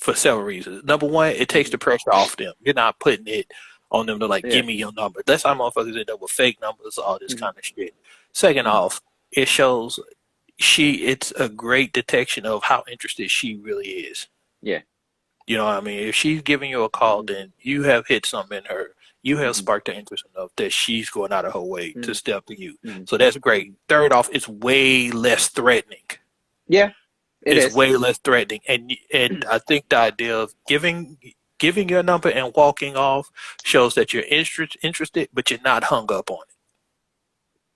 for several reasons. Number one, it takes the pressure off them. You're not putting it on them to like, Yeah. give me your number. That's how motherfuckers end up with fake numbers, all this Mhm. kind of shit. Second off, it shows it's a great detection of how interested she really is. Yeah. You know what I mean? If she's giving you a call, then you have hit something in her. You have sparked her interest enough that she's going out of her way to step to you. So that's great. Third off, it's way less threatening. Yeah. It's way less threatening. And I think the idea of giving your number and walking off shows that you're interested, but you're not hung up on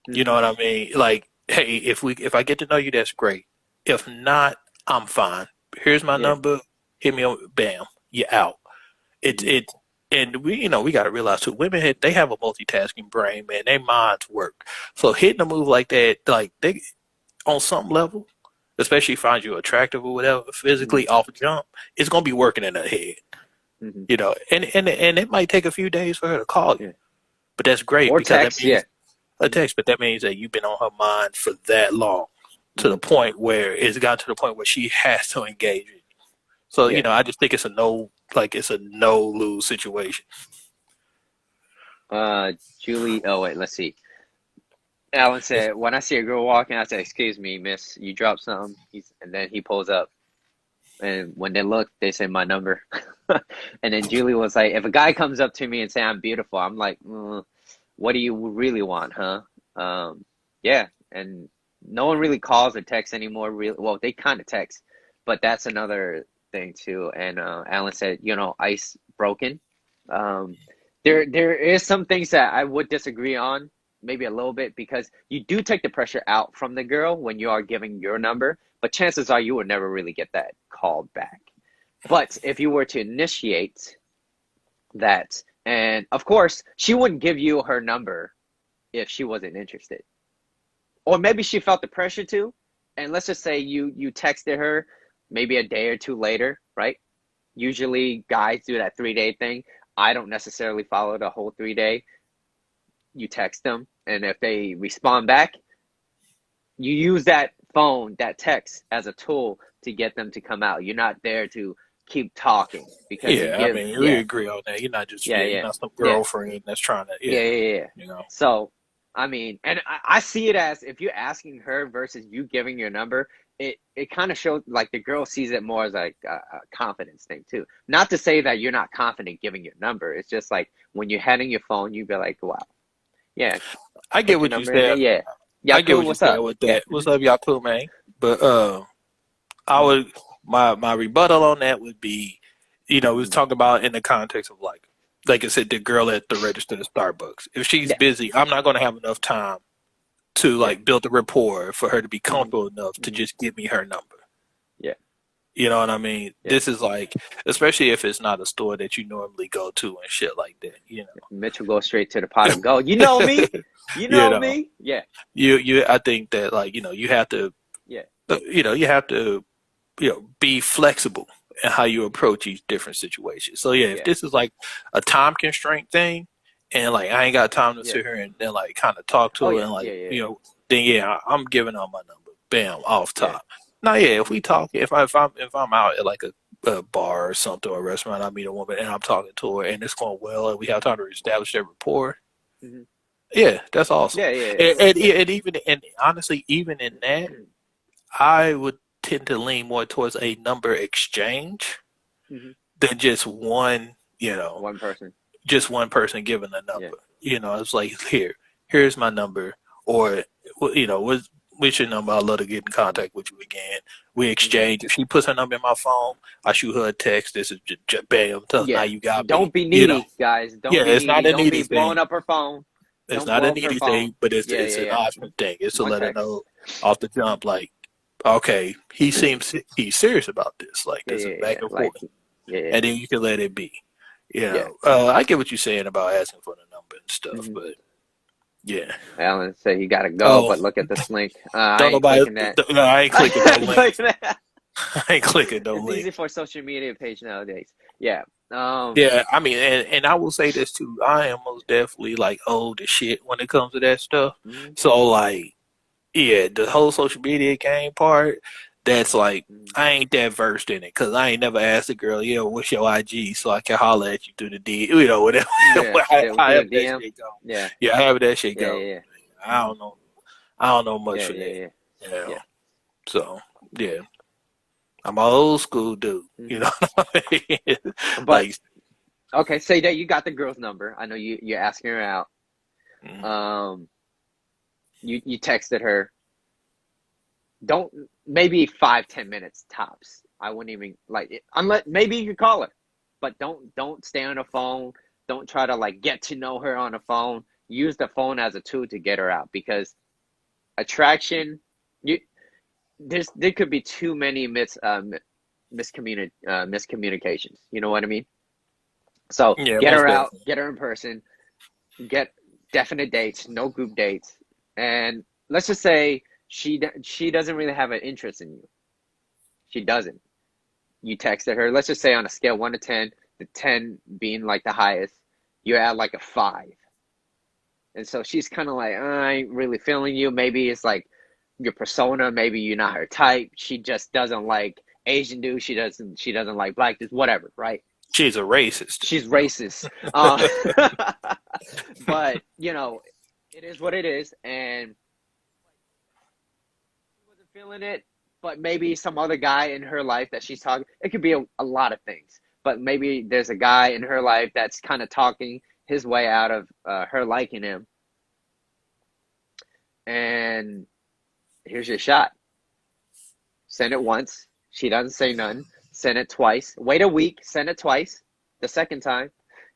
it. You know what I mean? Like, hey, if I get to know you, that's great. If not, I'm fine. Here's my number. Hit me up. Bam, you're out. And we got to realize too, women they have a multitasking brain, man. Their minds work. So hitting a move like that, like they on some level, especially find you attractive or whatever, physically off the jump, it's gonna be working in her head. You know, and it might take a few days for her to call you, but that's great Or because text, that means a text, but that means that you've been on her mind for that long, to the point where it's got to the point where she has to engage with you. So you know, I just think it's a no lose situation. Julie. Oh wait, let's see. Alan said, when I see a girl walking, I say, "Excuse me, miss, you dropped something." And then he pulls up, and when they look, they say my number. And then Julie was like, "If a guy comes up to me and say I'm beautiful, I'm like, what do you really want, huh?" Yeah, and no one really calls or texts anymore. Well, they kind of text, but that's another thing too. And Alan said, ice broken. There is some things that I would disagree on, maybe a little bit, because you do take the pressure out from the girl when you are giving your number, but chances are you would never really get that called back. But if you were to initiate that, and of course, she wouldn't give you her number if she wasn't interested. Or maybe she felt the pressure to, and let's just say you texted her maybe a day or two later, right? Usually guys do that 3-day thing. I don't necessarily follow the whole 3-day. You text them, and if they respond back, you use that text as a tool to get them to come out. You're not there to keep talking because we agree on that. You're not just you're not some girlfriend that's trying to you know. So I mean, and I see it as, if you're asking her versus you giving your number, it kind of shows, like, the girl sees it more as like a confidence thing too. Not to say that you're not confident giving your number. It's just like when you're handing your phone, you'd be like, wow. Yeah. I get what you said. Yeah. I get what you said with that. Yeah. What's up, Yaku, man? But I would my rebuttal on that would be, we was talking about in the context of like I said, the girl at the register at Starbucks. If she's busy, I'm not going to have enough time to like build a rapport for her to be comfortable enough to just give me her number. Yeah. You know what I mean? Yeah. This is like, especially if it's not a store that you normally go to and shit like that. Mitchell goes straight to the pot and go. You know me. You know me. Yeah. I think that, like, you have to. Yeah. You have to, be flexible in how you approach each different situation. So if this is like a time constraint thing, and like I ain't got time to sit here and then like kind of talk to her and like then I'm giving her my number. Bam, off top. Now if we talk, if I'm out at like a bar or something, or a restaurant, I meet a woman and I'm talking to her and it's going well and we have time to establish that rapport. Mm-hmm. Yeah, that's awesome. And even, and honestly, even in that, I would tend to lean more towards a number exchange than just one. One person. Just one person giving a number. It's like, here's my number, or what's your number? I'd love to get in contact with you again. We exchange. If she puts her number in my phone, I shoot her a text. This is just bam. Tell her, now you got me. Don't be needy, guys. Don't be needy. It's not a needy thing. Blowing up her phone. It's not a needy thing, but it's an option thing. It's to let her know off the jump, like, okay, he's serious about this. Like, this is back and forth. And then you can let it be. I get what you're saying about asking for the number and stuff, but Alan said you gotta go, but look at this link. I ain't clicking that. No, I ain't clicking that link. I ain't clicking no link. It's easy for a social media page nowadays. Yeah. I mean, and I will say this too. I am most definitely like old as shit when it comes to that stuff. So like, the whole social media game part, that's like, I ain't that versed in it because I ain't never asked a girl, yo, what's your IG so I can holler at you through the D, whatever. Yeah, yeah, However through the that DM. shit go. Yeah, Yeah, however that shit yeah, go. yeah, yeah. I don't know. I don't know much Yeah, for yeah, that. yeah, Yeah. yeah. So, yeah. I'm an old school dude. You Hmm. know what I mean? But Like, okay, say that you got the girl's number. I know you're asking her out. mm, Um, you texted her. Don't maybe 5-10 minutes tops. I wouldn't even like it, unless maybe you could call her, but don't stay on the phone. Don't try to like get to know her on the phone. Use the phone as a tool to get her out because attraction. You there could be too many miscommunications. You know what I mean? So yeah, get most her out, definitely. get her in person, get definite dates, no group dates, and let's just say she doesn't really have an interest in you. She doesn't. You texted her. Let's just say on a scale 1 to 10, the 10 being like the highest, you're at like a 5, and so she's kind of like, I ain't really feeling you. Maybe it's like your persona. Maybe you're not her type. She just doesn't like Asian dudes. She doesn't like black dudes. Whatever, right? She's a racist. She's You know? racist. But it is what it is, and she wasn't feeling it. But maybe some other guy in her life that she's talking. It could be a lot of things, but maybe there's a guy in her life that's kind of talking his way out of her liking him. And here's your shot. Send it once. She doesn't say none. Send it twice. Wait a week. Send it twice. The second time,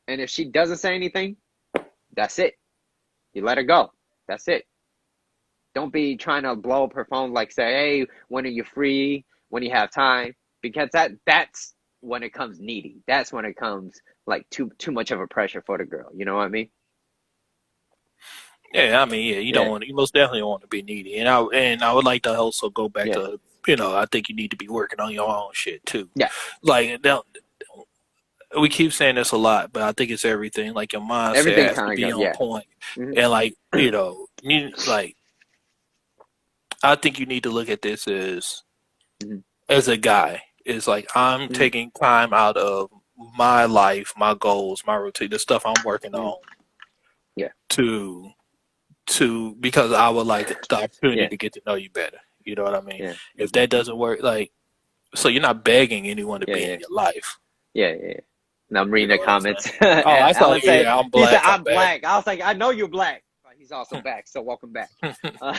and if she doesn't say anything, that's it. You let her go. That's it. Don't be trying to blow up her phone like say, hey, when are you free? When you have time? Because that's when it comes needy. That's when it comes like too much of a pressure for the girl. You know what I mean? Yeah, I mean, yeah, Yeah. you most definitely don't want to be needy. And I would like to also go back Yeah. to, I think you need to be working on your own shit too. Yeah. Like, we keep saying this a lot, but I think it's everything. Like your mindset Everything has to kind be of go. on Yeah. point. Hmm. And like, like I think you need to look at this Hmm. as a guy. It's like I'm Hmm. taking time out of my life, my goals, my routine, the stuff I'm working Hmm. on Yeah. to because I would like the opportunity Yeah. to get to know you better. You know what I mean? Yeah. If that doesn't work, like, so you're not begging anyone to Yeah. be in Yeah. your life. Yeah. Yeah. Now I'm You reading know the what I'm saying? comments. Oh, I saw. Alan said Yeah, I'm he said black. I'm I'm back. black. I was like, I know you're black, but he's also back. So welcome back. Uh,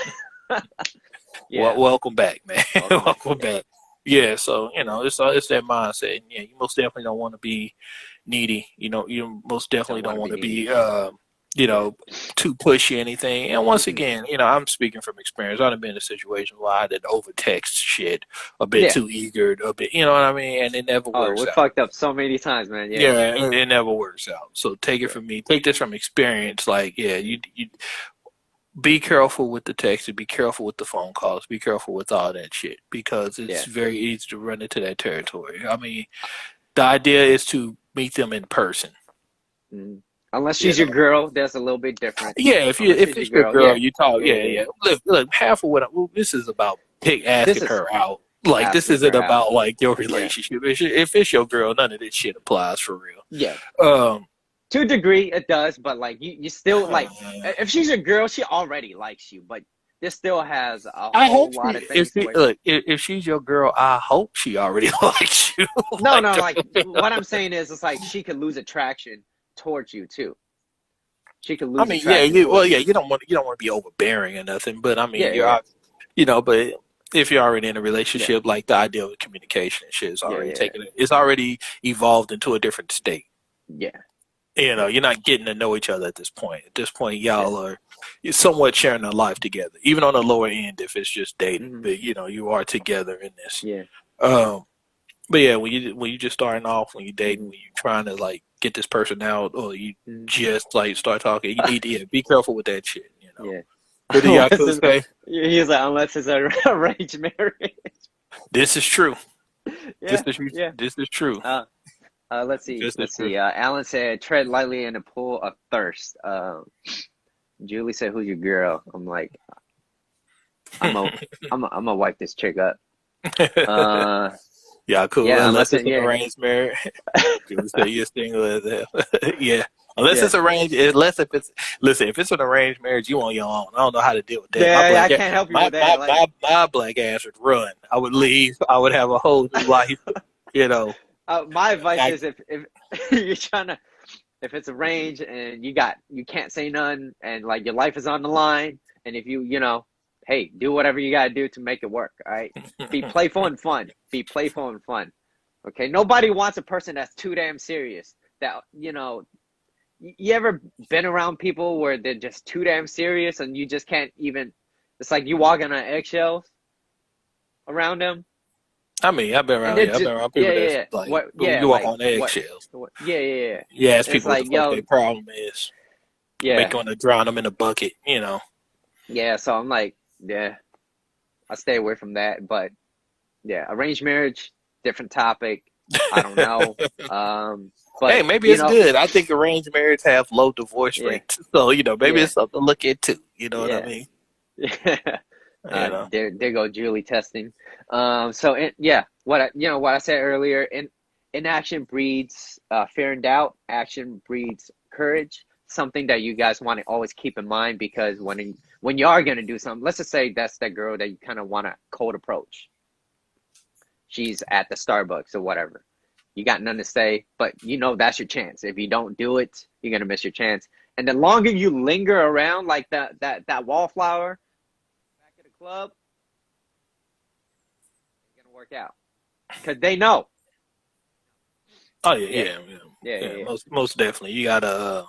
Well, yeah. welcome back, man. Welcome back. Welcome Yeah. back. Yeah, so it's that mindset. And yeah, you most definitely don't want to be needy. You most definitely Don't want don't to want be to needy. be Yeah. too pushy or anything. And once Hmm. again, I'm speaking from experience. I've been in a situation where I did over text shit, a bit Yeah. too eager, a bit, you know what I mean, and it never Oh, works we out. fucked up so many times, man. Yeah. Yeah, it never works out. So take it Yeah. from me. Take this from experience. Like, yeah, you be careful with the text, be careful with the phone calls, be careful with all that shit because it's Yeah. very easy to run into that territory. I mean, the idea is to meet them in person. Mhm. Unless You she's your know, girl, that's a little bit different. yeah. Unless If she's your it's your girl, girl, yeah. you talk. Yeah, Yeah, yeah, yeah. Look, half of well, this is about this asking is her out. Like this asking isn't her out. about like your Yeah. relationship. If it's your girl, none of this shit applies for real. Yeah. Um, To a degree, it does, but like you still like if she's a girl, she already likes you, but this still has a I hope whole lot of if things where if she's your girl, I hope she already likes you. no, Like, no, like what I'm saying is it's like she could lose attraction towards you too. She could I lose mean, yeah, attraction towards you. you don't want to be overbearing or nothing, but I mean, Yeah, yeah, but if you're already in a yeah, relationship, like the idea of communication and shit is yeah, already yeah, it's already evolved into a different state. yeah, You're not getting to know each other at this point. At this point, yeah, y'all are you're somewhat sharing a life together, even on the lower end if it's just dating. hmm, But you are together in this. yeah, Um, but yeah, when you just starting off, when you dating, hmm, when you're trying to like get this person out, or you hmm, just like start talking, you need to be careful with that shit. yeah. What do y'all Unless could it's, say? he's like, unless it's a arranged marriage. This is true. This Yeah, is yeah. this is true. Uh, let's see. This is Let's true. see. Alan said, "Tread lightly in a pool of thirst." Julie said, "Who's your girl?" I'm like, I'm a, I'm a wipe this chick up. Uh, Yeah, cool. yeah, Unless unless it's it, an yeah, arranged marriage. You would say you're single as hell. Yeah. Unless yeah. it's arranged, unless if it's listen, if it's an arranged marriage, you on your own. I don't know how to deal with that. My Yeah, I black ass, can't help you with that. Like, my black ass would run. I would leave. I would have a whole new life. You know. my advice I, is if you're trying to, if it's arranged and you can't say none and like your life is on the line, and if you know, hey, do whatever you gotta do to make it work. All right, be playful and fun. Be playful and fun. Okay, nobody wants a person that's too damn serious. That you ever been around people where they're just too damn serious and you just can't even? It's like you walking on eggshells around them. I mean, I've been And around. it Yeah, I've just, been around yeah, people yeah, that's yeah. like What, yeah, you walk like on what, eggshells. yeah, yeah, yeah. You ask And it's people what the like, fuck yo, their problem is. Make yeah, them want to drown them in a bucket. You know. yeah. So I'm like, yeah, I stay away from that. But yeah, arranged marriage, different topic. I don't know. Hey, But maybe it's good. I think arranged marriage have low divorce yeah, rates, so maybe yeah, it's something to look into. You know what I yeah, mean? yeah. You know. There go Julie testing. Yeah, what I said earlier. Inaction breeds fear and doubt. Action breeds courage. Something that you guys want to always keep in mind, because when you are gonna do something, let's just say that's that girl that you kind of want to cold approach. She's at the Starbucks or whatever. You got nothing to say, but that's your chance. If you don't do it, you're gonna miss your chance. And the longer you linger around like that wallflower back at the club, it's gonna work out because they know. Oh yeah, Yeah, yeah, yeah. yeah, Yeah, yeah, most definitely. You gotta,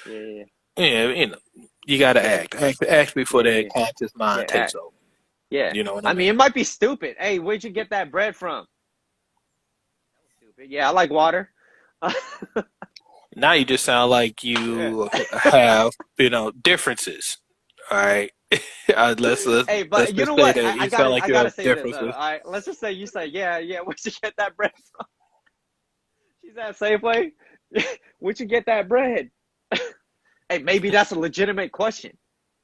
yeah, yeah, yeah, you gotta yeah, act before yeah, yeah, that yeah. conscious mind Yeah. takes over. Yeah. You know what I I mean, mean? it might be stupid. Hey, where'd you get that bread from? That was stupid. Yeah, I like water. Now you just sound like Yeah. you have, differences. All right. Hey, Let's but you just know say what? that you sound like I you gotta have say this. All differences. right, let's just say you say, yeah, yeah. Where'd you get that bread from? She's at Safeway. Where'd you get that bread? Hey, maybe that's a legitimate question.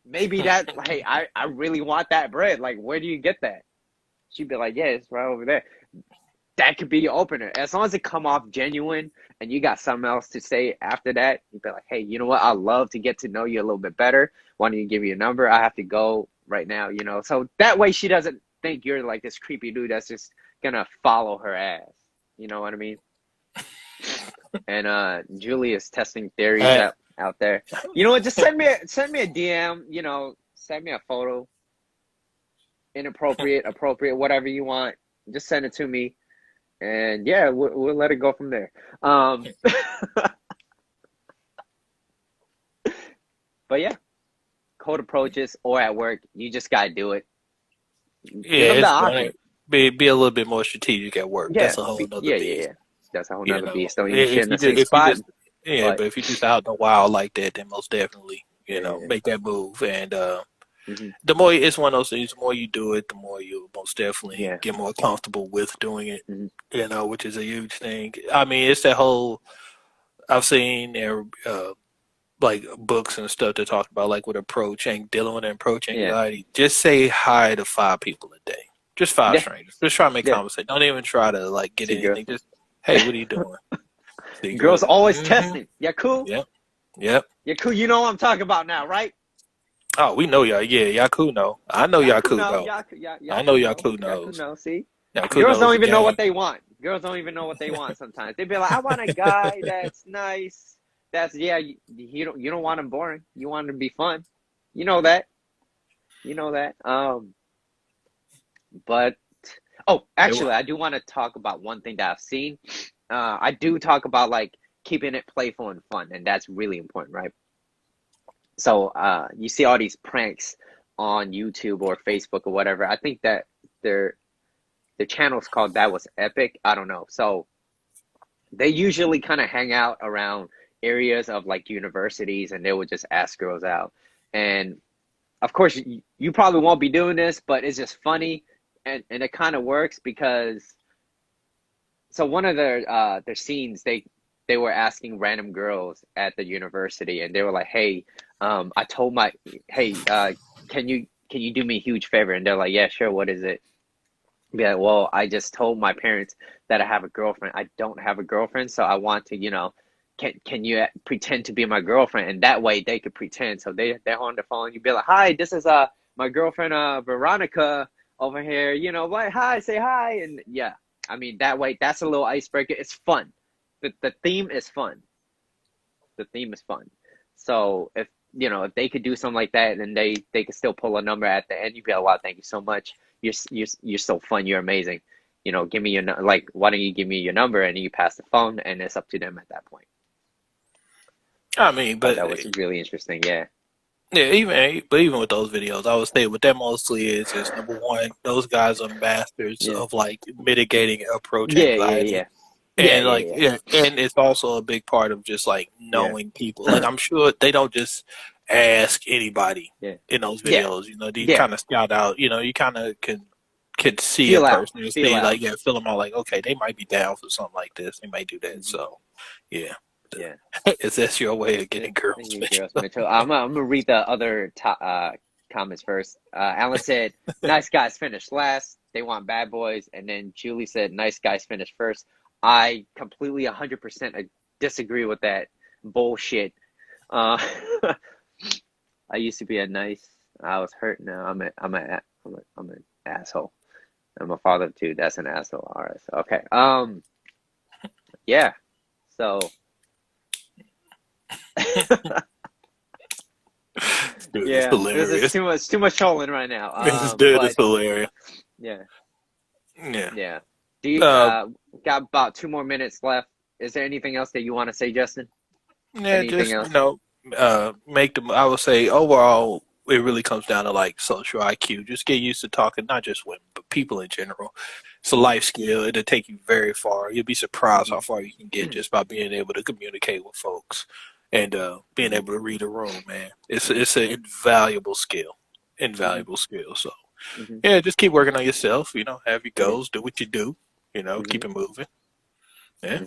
Maybe that, hey, I really want that bread. Like, where do you get that? She'd be like, yeah, it's right over there. That could be your opener. As long as it come off genuine and you got something else to say after that, you'd be like, hey, you know what? I'd love to get to know you a little bit better. Why don't you give me your number? I have to go right now, So that way she doesn't think you're like this creepy dude that's just gonna follow her ass. You know what I mean? And Julie is testing theories Hey, out there. You know what? Just send me a DM, send me a photo, inappropriate, appropriate, whatever you want. Just send it to me. And yeah, we'll let it go from there. But yeah, cold approaches or at work, you just gotta do it. Give yeah, them the it's gonna option. be a little bit more strategic at work. Yeah, That's a whole nother yeah, yeah, beast. yeah. That's a whole You nother know, beast. Don't eat shit if in you the same just if you spot. just yeah, But but if you just out in the wild like that, then most definitely, yeah, yeah, make that move. And yeah. the more it's one of those things, the more you do it, the more you most definitely Yeah. get more comfortable with doing it. Hmm. Which is a huge thing. I mean, it's that whole I've seen there like books and stuff that talk about like with dealing with approach Yeah, anxiety. Just say hi to 5 people a day. Just five yeah, strangers. Just try to make yeah. conversation. Don't even try to like get See, girl. anything. Just hey, what are you doing? See, Girls girls. always Mm-hmm. testing. Yeah, cool. Yep. Yep. Yeah, cool. You know what I'm talking about now, right? Oh, we know y'all. Yeah, Yaku know. I know Yaku Yaku know. know. I know Yaku know. Yaku Yaku knows. know. See, Yaku girls knows don't the even know game. what they want. Girls don't even know what they want sometimes. They be like, I want a guy that's nice. That's yeah. You don't want him boring. You want him to be fun. You know that. You know that. But They actually, will. I do want to talk about one thing that I've seen. I do talk about like keeping it playful and fun, and that's really important, right? So you see all these pranks on YouTube or Facebook or whatever. I think that their the channel's called That Was Epic. I don't know. So they usually kind of hang out around areas of like universities, and they would just ask girls out. And of course, you probably won't be doing this, but it's just funny, and it kind of works because so one of their scenes they were asking random girls at the university, and they were like, hey, I told hey, can you do me a huge favor? And they're like, yeah, sure, what is it? Be like, well, I just told my parents that I have a girlfriend. I don't have a girlfriend, so I want to, can you pretend to be my girlfriend? And that way they could pretend. So they're on the phone. You be like, hi, this is my girlfriend Veronica over here. What? Hi, say hi, and yeah. I mean, that way, that's a little icebreaker. It's fun. The theme is fun. The theme is fun. So if they could do something like that, and they could still pull a number at the end, you'd be like, wow, thank you so much. You're so fun. You're amazing. Give me why don't you give me your number, and you pass the phone, and it's up to them at that point. I mean, but that was really interesting. Yeah. yeah, even with those videos, I would say what that mostly is number one, those guys are masters Yeah. of like mitigating approach Yeah. anxiety. Yeah. And Yeah. and it's also a big part of just like knowing people. Like I'm sure they don't just ask anybody Yeah. in those Yeah. videos. They Yeah. kind of scout out. You kind of can see Feel a out. person and Feel see out. feel them out. Like okay, they might be down for something like this. They might do that. Mhm. So yeah. Yeah. Is that your way of getting girls? Thank you, girls, Mitchell. I'm gonna read the other comments first. Alan said, "Nice guys finish last. They want bad boys." And then Julie said, "Nice guys finish first." I completely 100% disagree with that bullshit. I used to be I was hurt. Now I'm an asshole. I'm a father too. That's an asshole. All right. So, okay. Yeah. So. Dude, Yeah, it's hilarious. it's too much trolling right now. This dude is hilarious. Yeah. Yeah. Do you got about 2 more minutes left? Is there anything else that you want to say, Justin? Yeah, Anything just else? make them. I would say overall, it really comes down to like social IQ. Just get used to talking, not just women, but people in general. It's a life skill. It'll take you very far. You'll be surprised how far you can get just by being able to communicate with folks and being able to read a room. Man, it's an invaluable skill. Invaluable skill. So yeah, just keep working on yourself. Have your goals. Do what you do. Keep it moving. Yeah.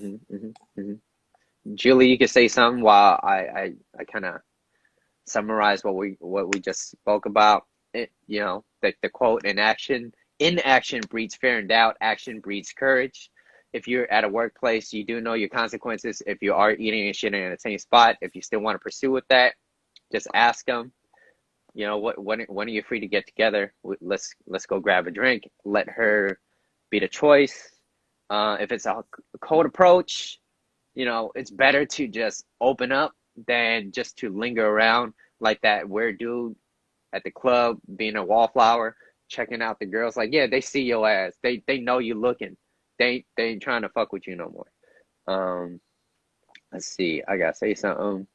Julie, you can say something while I kind of summarize what we just spoke about. The quote inaction breeds fear and doubt. Action breeds courage. If you're at a workplace, you do know your consequences. If you are eating and shitting in the same spot, if you still want to pursue with that, just ask them. When are you free to get together? Let's go grab a drink. Let her be the choice. If it's a cold approach, it's better to just open up than just to linger around like that weird dude at the club being a wallflower, checking out the girls. Like, yeah, they see your ass. They know you looking. They ain't trying to fuck with you no more. Let's see. I gotta say something.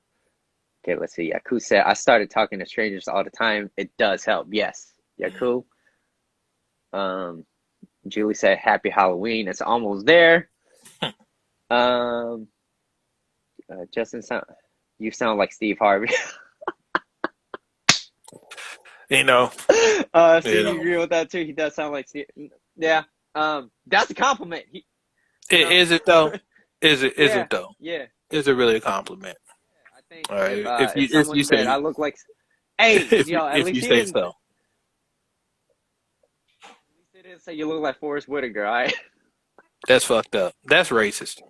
Okay, let's see. Yaku said, I started talking to strangers all the time. It does help. Yes. Yaku. Julie said, happy Halloween. It's almost there. Justin, you sound like Steve Harvey. So you agree with that too? He does sound like Steve. Yeah. That's a compliment. Is it though? Is it though? Yeah. Is it really a compliment? I think All right. if someone said I look like, hey, at least you he say didn't. so. At least they didn't say you look like Forrest Whitaker. All right. That's fucked up. That's racist.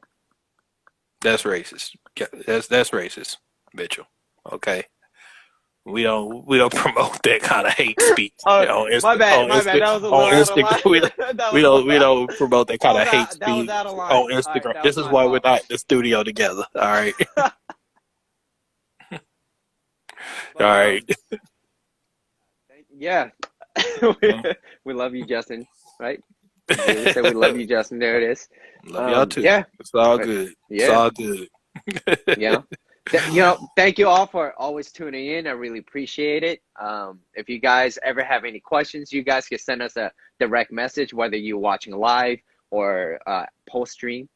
That's racist. That's racist, Mitchell. Okay. We don't promote that kind of hate speech. My bad. That was a little out of line. We don't promote that kind of hate speech that was out of line. on Instagram. Right, this is why we're not in the studio together. All right. All right. Yeah. We love you, Justin. Right? We said we love you, Justin. There it is. Love y'all too. Yeah. It's all good. Yeah. It's all good. Yeah. Thank you all for always tuning in. I really appreciate it. If you guys ever have any questions, you guys can send us a direct message, whether you're watching live or post stream.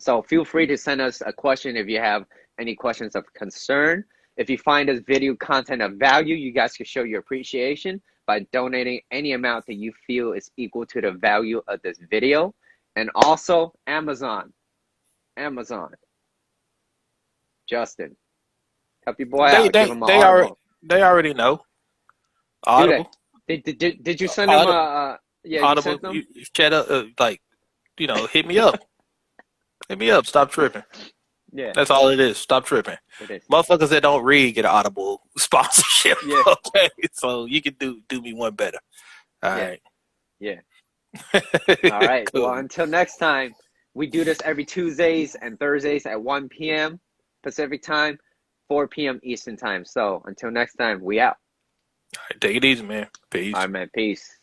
So feel free to send us a question if you have any questions of concern. If you find this video content of value, you guys can show your appreciation by donating any amount that you feel is equal to the value of this video. And also Amazon. Justin, help your boy out. Give him an they already know. Audible. Did you send him Yeah, you Audible, sent them. chat up, like, hit me up. Hit me up. Stop tripping. Yeah, That's all it is. Stop tripping. it is. Motherfuckers that don't read get an Audible sponsorship. Yeah. Okay, so you can do me one better. All Yeah. right. Yeah. All right. Cool. Well, until next time, we do this every Tuesdays and Thursdays at 1 p.m. Pacific time, 4 p.m. Eastern time. So until next time, we out. All right, take it easy, man. Peace. All right, man. Peace.